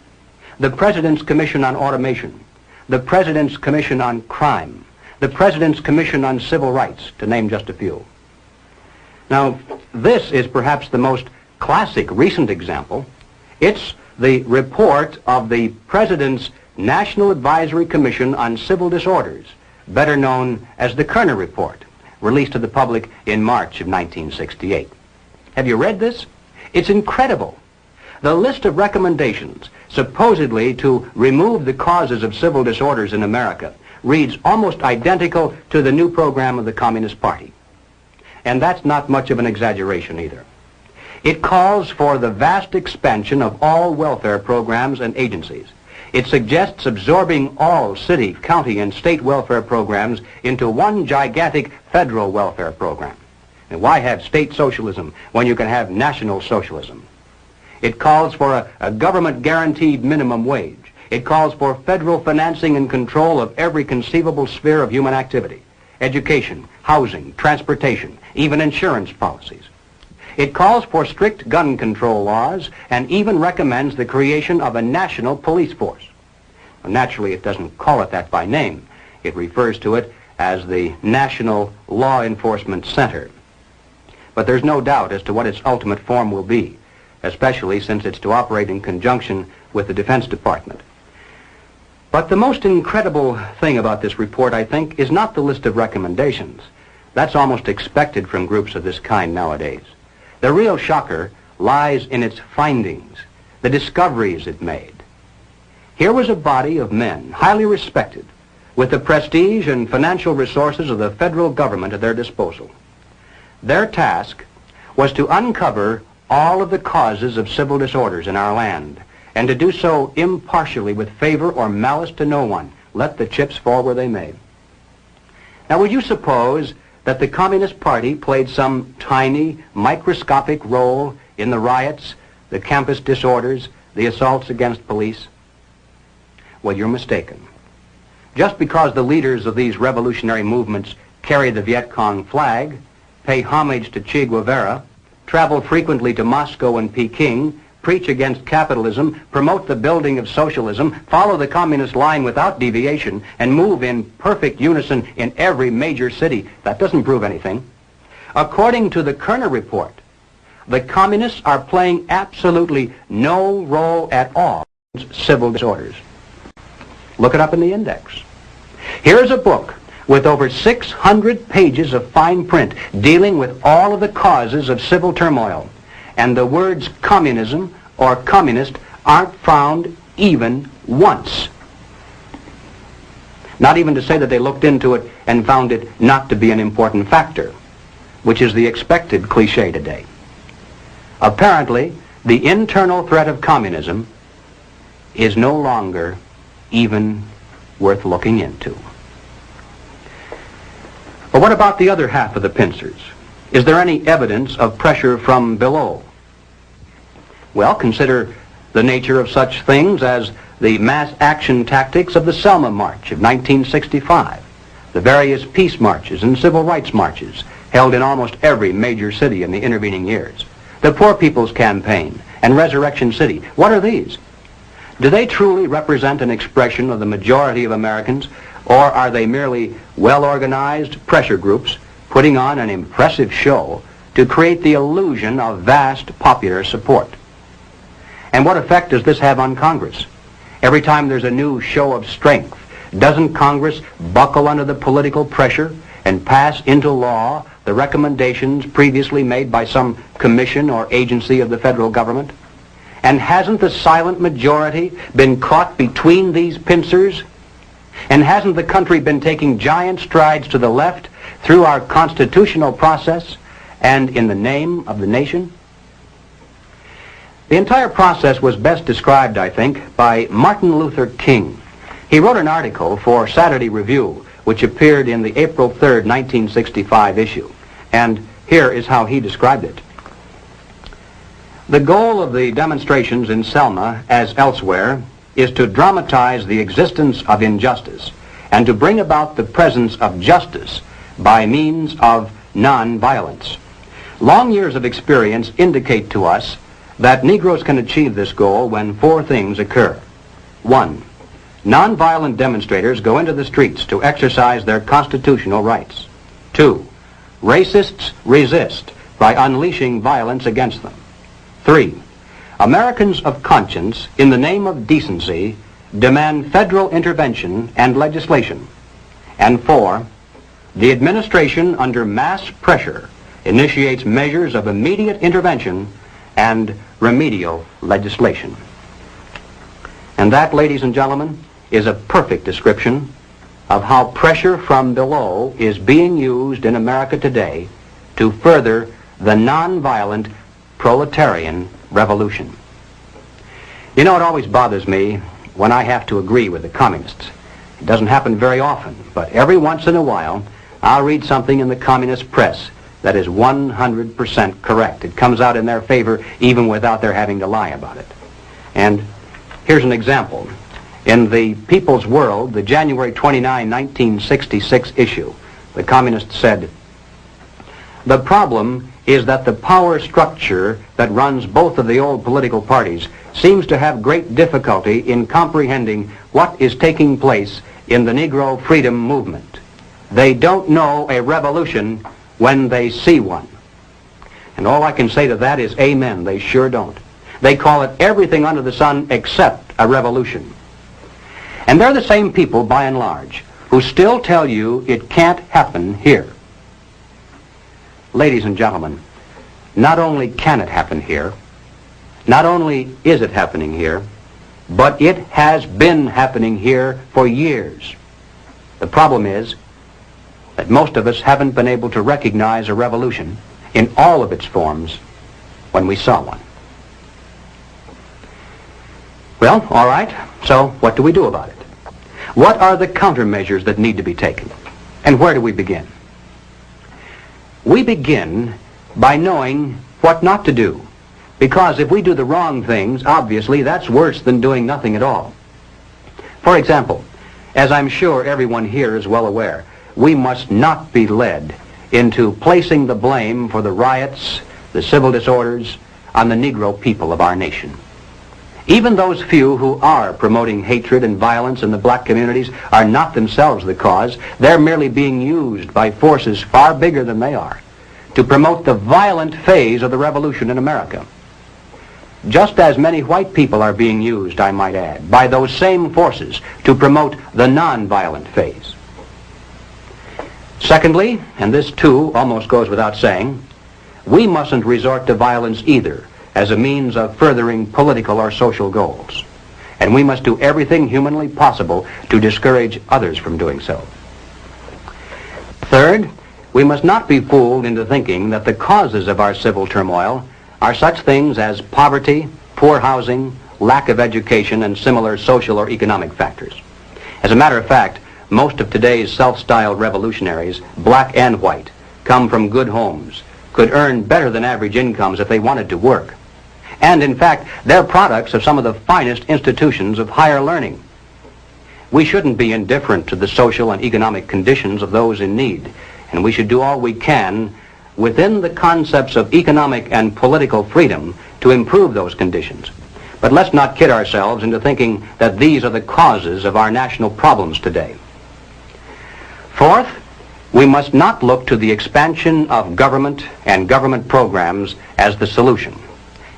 The President's Commission on Automation, the President's Commission on Crime, the President's Commission on Civil Rights, to name just a few. Now, this is perhaps the most classic recent example. It's the report of the President's National Advisory Commission on Civil Disorders, better known as the Kerner Report, released to the public in March of 1968. Have you read this? It's incredible. The list of recommendations supposedly to remove the causes of civil disorders in America reads almost identical to the new program of the Communist Party. And that's not much of an exaggeration either. It calls for the vast expansion of all welfare programs and agencies. It suggests absorbing all city, county, and state welfare programs into one gigantic federal welfare program. And why have state socialism when you can have national socialism? It calls for a government-guaranteed minimum wage. It calls for federal financing and control of every conceivable sphere of human activity: education, housing, transportation, even insurance policies. It calls for strict gun control laws and even recommends the creation of a national police force. Well, naturally, it doesn't call it that by name. It refers to it as the National Law Enforcement Center. But there's no doubt as to what its ultimate form will be, especially since it's to operate in conjunction with the Defense Department. But the most incredible thing about this report, I think, is not the list of recommendations. That's almost expected from groups of this kind nowadays. The real shocker lies in its findings, the discoveries it made. Here was a body of men, highly respected, with the prestige and financial resources of the federal government at their disposal. Their task was to uncover all of the causes of civil disorders in our land, and to do so impartially with favor or malice to no one, let the chips fall where they may. Now, would you suppose that the Communist Party played some tiny, microscopic role in the riots, the campus disorders, the assaults against police? Well, you're mistaken. Just because the leaders of these revolutionary movements carry the Viet Cong flag, pay homage to Che Guevara, travel frequently to Moscow and Peking, preach against capitalism, promote the building of socialism, follow the communist line without deviation, and move in perfect unison in every major city, that doesn't prove anything. According to the Kerner Report, the communists are playing absolutely no role at all in civil disorders. Look it up in the index. Here's a book with over 600 pages of fine print dealing with all of the causes of civil turmoil. And the words communism or communist aren't found even once. Not even to say that they looked into it and found it not to be an important factor, which is the expected cliche today. Apparently, the internal threat of communism is no longer even worth looking into. But what about the other half of the pincers? Is there any evidence of pressure from below? Well, consider the nature of such things as the mass action tactics of the Selma March of 1965, the various peace marches and civil rights marches held in almost every major city in the intervening years, the Poor People's Campaign and Resurrection City. What are these? Do they truly represent an expression of the majority of Americans, or are they merely well-organized pressure groups putting on an impressive show to create the illusion of vast popular support? And what effect does this have on Congress? Every time there's a new show of strength, doesn't Congress buckle under the political pressure and pass into law the recommendations previously made by some commission or agency of the federal government? And hasn't the silent majority been caught between these pincers? And hasn't the country been taking giant strides to the left through our constitutional process and in the name of the nation? The entire process was best described, I think, by Martin Luther King. He wrote an article for Saturday Review, which appeared in the April 3rd, 1965 issue. And here is how he described it. The goal of the demonstrations in Selma, as elsewhere, is to dramatize the existence of injustice and to bring about the presence of justice by means of nonviolence. Long years of experience indicate to us that Negroes can achieve this goal when four things occur. 1. Nonviolent demonstrators go into the streets to exercise their constitutional rights. 2. Racists resist by unleashing violence against them. 3. Americans of conscience, in the name of decency, demand federal intervention and legislation. And 4. The administration, under mass pressure, initiates measures of immediate intervention and remedial legislation. And that, ladies and gentlemen, is a perfect description of how pressure from below is being used in America today to further the nonviolent proletarian revolution. You know, it always bothers me when I have to agree with the communists. It doesn't happen very often, but every once in a while I'll read something in the communist press that is 100% correct. It comes out in their favor even without their having to lie about it. And here's an example. In the People's World, the January 29, 1966 issue, the communists said, "The problem is that the power structure that runs both of the old political parties seems to have great difficulty in comprehending what is taking place in the Negro freedom movement. They don't know a revolution when they see one." And all I can say to that is amen. They sure don't. They call it everything under the sun except a revolution. And they're the same people, by and large, who still tell you it can't happen here. Ladies and gentlemen, not only can it happen here, not only is it happening here, but it has been happening here for years. The problem is that most of us haven't been able to recognize a revolution in all of its forms when we saw one. Well, all right, so what do we do about it? What are the countermeasures that need to be taken? And where do we begin? We begin by knowing what not to do, because if we do the wrong things, obviously that's worse than doing nothing at all. For example, as I'm sure everyone here is well aware, we must not be led into placing the blame for the riots, the civil disorders, on the Negro people of our nation. Even those few who are promoting hatred and violence in the black communities are not themselves the cause. They're merely being used by forces far bigger than they are to promote the violent phase of the revolution in America. Just as many white people are being used, I might add, by those same forces to promote the nonviolent phase. Secondly, and this too almost goes without saying, we mustn't resort to violence either as a means of furthering political or social goals. And we must do everything humanly possible to discourage others from doing so. Third, we must not be fooled into thinking that the causes of our civil turmoil are such things as poverty, poor housing, lack of education, and similar social or economic factors. As a matter of fact, most of today's self-styled revolutionaries, black and white, come from good homes, could earn better than average incomes if they wanted to work. And in fact, they're products of some of the finest institutions of higher learning. We shouldn't be indifferent to the social and economic conditions of those in need, and we should do all we can within the concepts of economic and political freedom to improve those conditions. But let's not kid ourselves into thinking that these are the causes of our national problems today. Fourth, we must not look to the expansion of government and government programs as the solution.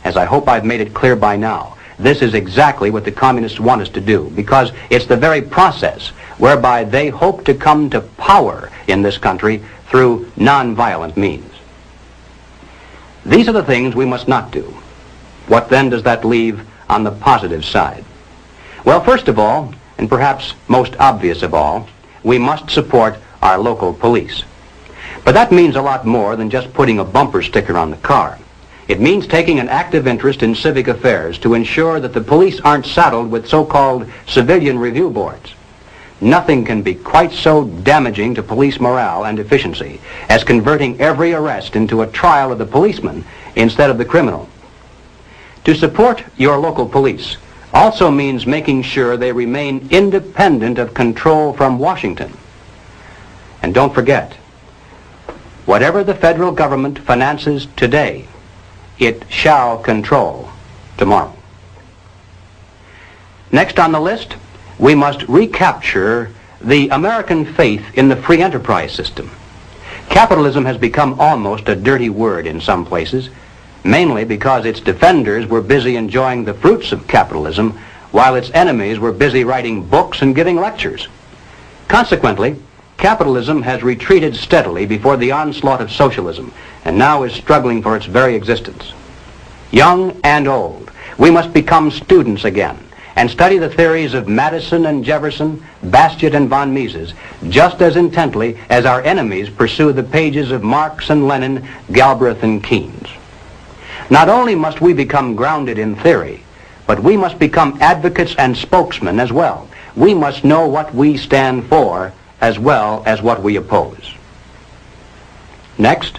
As I hope I've made it clear by now, this is exactly what the communists want us to do, because it's the very process whereby they hope to come to power in this country through nonviolent means. These are the things we must not do. What then does that leave on the positive side? Well, first of all, and perhaps most obvious of all, we must support our local police. But that means a lot more than just putting a bumper sticker on the car. It means taking an active interest in civic affairs to ensure that the police aren't saddled with so-called civilian review boards. Nothing can be quite so damaging to police morale and efficiency as converting every arrest into a trial of the policeman instead of the criminal. To support your local police also means making sure they remain independent of control from Washington. And don't forget, whatever the federal government finances today, it shall control tomorrow. Next on the list, we must recapture the American faith in the free enterprise system. Capitalism has become almost a dirty word in some places, mainly because its defenders were busy enjoying the fruits of capitalism, while its enemies were busy writing books and giving lectures. Consequently, capitalism has retreated steadily before the onslaught of socialism, and now is struggling for its very existence. Young and old, we must become students again, and study the theories of Madison and Jefferson, Bastiat and von Mises, just as intently as our enemies pursue the pages of Marx and Lenin, Galbraith and Keynes. Not only must we become grounded in theory, but we must become advocates and spokesmen as well. We must know what we stand for as well as what we oppose. Next,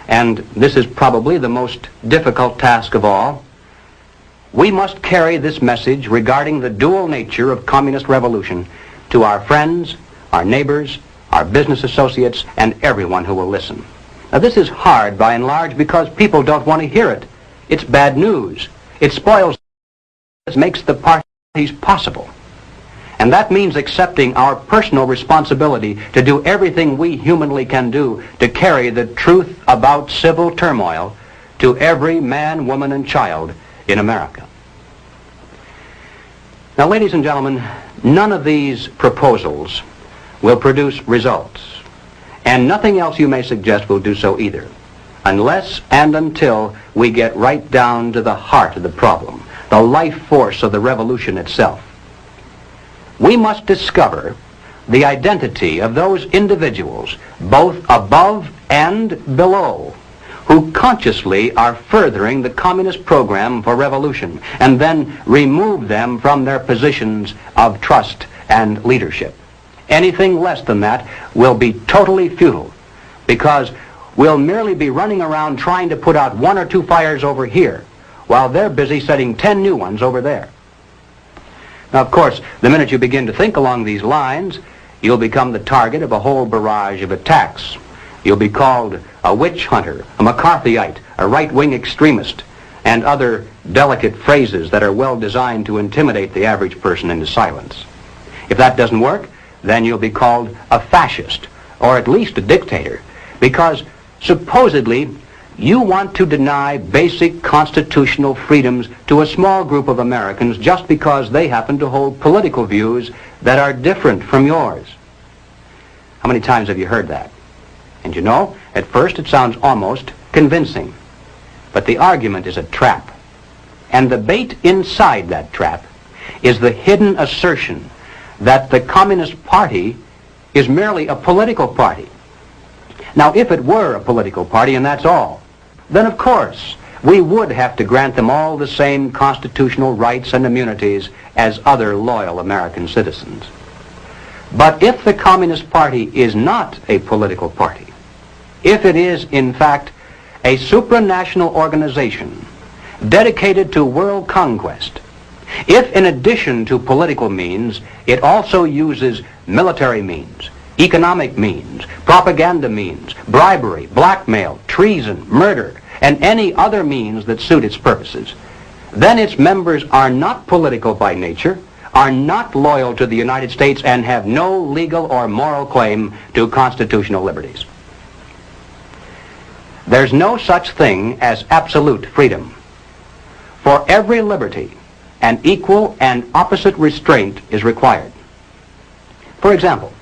and this is probably the most difficult task of all, we must carry this message regarding the dual nature of communist revolution to our friends, our neighbors, our business associates, and everyone who will listen. Now, this is hard by and large because people don't want to hear it. It's bad news. It spoils, makes the parties possible. And that means accepting our personal responsibility to do everything we humanly can do to carry the truth about civil turmoil to every man, woman, and child in America. Now, ladies and gentlemen, none of these proposals will produce results, and nothing else you may suggest will do so either, unless and until we get right down to the heart of the problem, the life force of the revolution itself. We must discover the identity of those individuals, both above and below, who consciously are furthering the communist program for revolution, and then remove them from their positions of trust and leadership. Anything less than that will be totally futile, because we'll merely be running around trying to put out one or two fires over here, while they're busy setting 10 new ones over there. Now, of course, the minute you begin to think along these lines, you'll become the target of a whole barrage of attacks. You'll be called a witch hunter, a McCarthyite, a right-wing extremist, and other delicate phrases that are well designed to intimidate the average person into silence. If that doesn't work, then you'll be called a fascist, or at least a dictator, because supposedly you want to deny basic constitutional freedoms to a small group of Americans just because they happen to hold political views that are different from yours. How many times have you heard that? And you know, at first it sounds almost convincing. But the argument is a trap. And the bait inside that trap is the hidden assertion that the Communist Party is merely a political party. Now, if it were a political party and that's all, then of course we would have to grant them all the same constitutional rights and immunities as other loyal American citizens. But if the Communist Party is not a political party, if it is in fact a supranational organization dedicated to world conquest, if in addition to political means it also uses military means, economic means, propaganda means, bribery, blackmail, treason, murder, and any other means that suit its purposes, then its members are not political by nature, are not loyal to the United States, and have no legal or moral claim to constitutional liberties. There's no such thing as absolute freedom. For every liberty, an equal and opposite restraint is required. For example,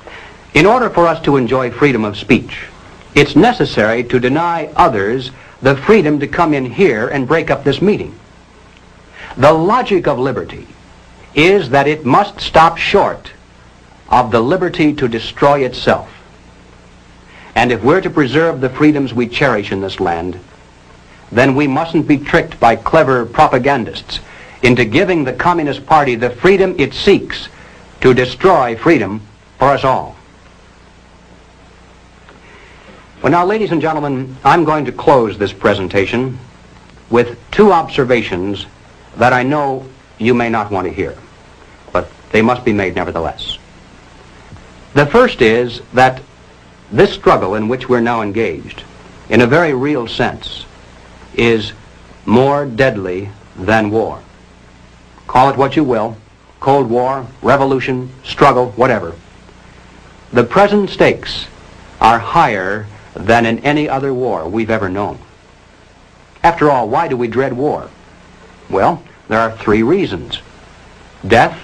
in order for us to enjoy freedom of speech, it's necessary to deny others the freedom to come in here and break up this meeting. The logic of liberty is that it must stop short of the liberty to destroy itself. And if we're to preserve the freedoms we cherish in this land, then we mustn't be tricked by clever propagandists into giving the Communist Party the freedom it seeks to destroy freedom for us all. Well, now, ladies and gentlemen, I'm going to close this presentation with two observations that I know you may not want to hear, but they must be made nevertheless. The first is that this struggle in which we're now engaged, in a very real sense, is more deadly than war. Call it what you will, Cold War, revolution, struggle, whatever. The present stakes are higher than in any other war we've ever known. After all, why do we dread war? Well, there are three reasons: death,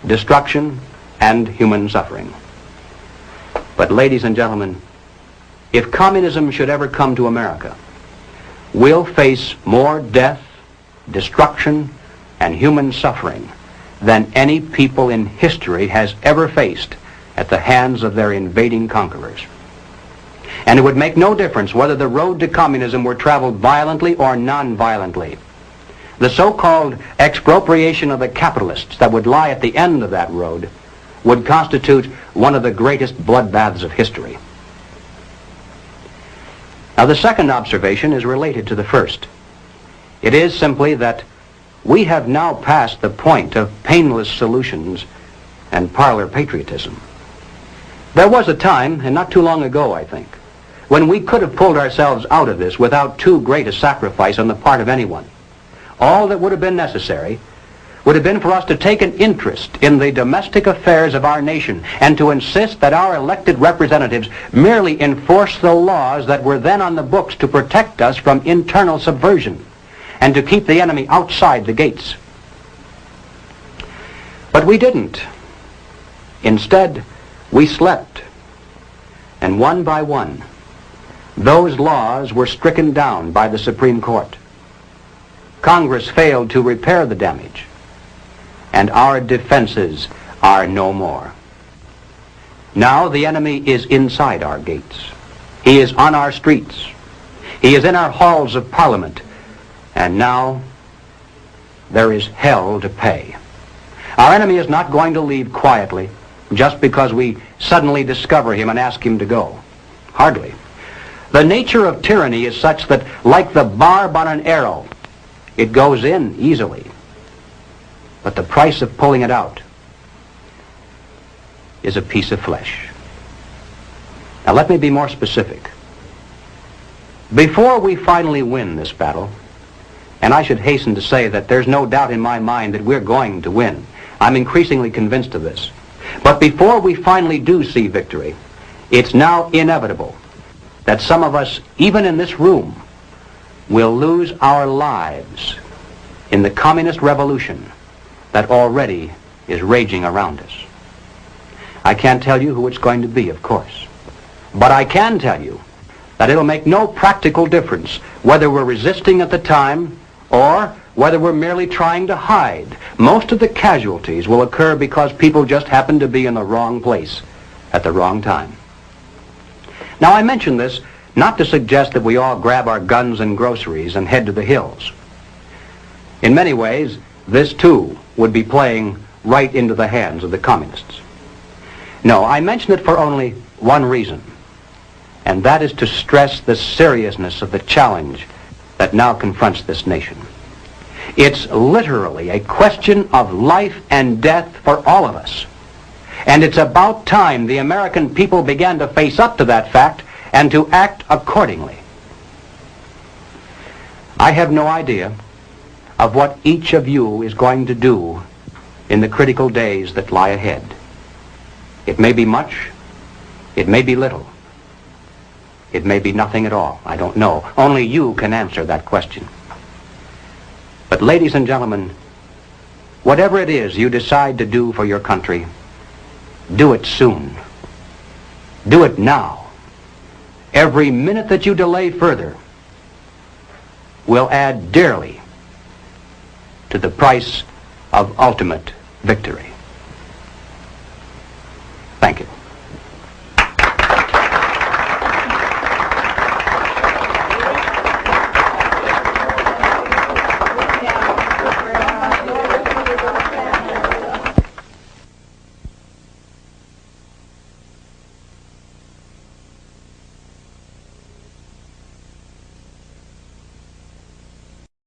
destruction, and human suffering. But ladies and gentlemen, if communism should ever come to America, we'll face more death, destruction, and human suffering than any people in history has ever faced at the hands of their invading conquerors. And it would make no difference whether the road to communism were traveled violently or non-violently. The so-called expropriation of the capitalists that would lie at the end of that road would constitute one of the greatest bloodbaths of history. Now, the second observation is related to the first. It is simply that we have now passed the point of painless solutions and parlor patriotism. There was a time, and not too long ago, I think, when we could have pulled ourselves out of this without too great a sacrifice on the part of anyone. All that would have been necessary would have been for us to take an interest in the domestic affairs of our nation and to insist that our elected representatives merely enforce the laws that were then on the books to protect us from internal subversion and to keep the enemy outside the gates. But we didn't. Instead, we slept. And one by one, those laws were stricken down by the Supreme Court. Congress failed to repair the damage, and our defenses are no more. Now the enemy is inside our gates. He is on our streets. He is in our halls of Parliament. And now there is hell to pay. Our enemy is not going to leave quietly just because we suddenly discover him and ask him to go. Hardly. The nature of tyranny is such that, like the barb on an arrow, it goes in easily. But the price of pulling it out is a piece of flesh. Now let me be more specific. Before we finally win this battle, and I should hasten to say that there's no doubt in my mind that we're going to win. I'm increasingly convinced of this. But before we finally do see victory, it's now inevitable that some of us, even in this room, will lose our lives in the communist revolution that already is raging around us. I can't tell you who it's going to be, of course. But I can tell you that it'll make no practical difference whether we're resisting at the time or whether we're merely trying to hide. Most of the casualties will occur because people just happen to be in the wrong place at the wrong time. Now, I mention this not to suggest that we all grab our guns and groceries and head to the hills. In many ways, this too would be playing right into the hands of the communists. No, I mention it for only one reason, and that is to stress the seriousness of the challenge that now confronts this nation. It's literally a question of life and death for all of us. And it's about time the American people began to face up to that fact and to act accordingly. I have no idea of what each of you is going to do in the critical days that lie ahead. It may be much, it may be little, it may be nothing at all. I don't know. Only you can answer that question. But ladies and gentlemen, whatever it is you decide to do for your country, do it soon. Do it now. Every minute that you delay further will add dearly to the price of ultimate victory. Thank you.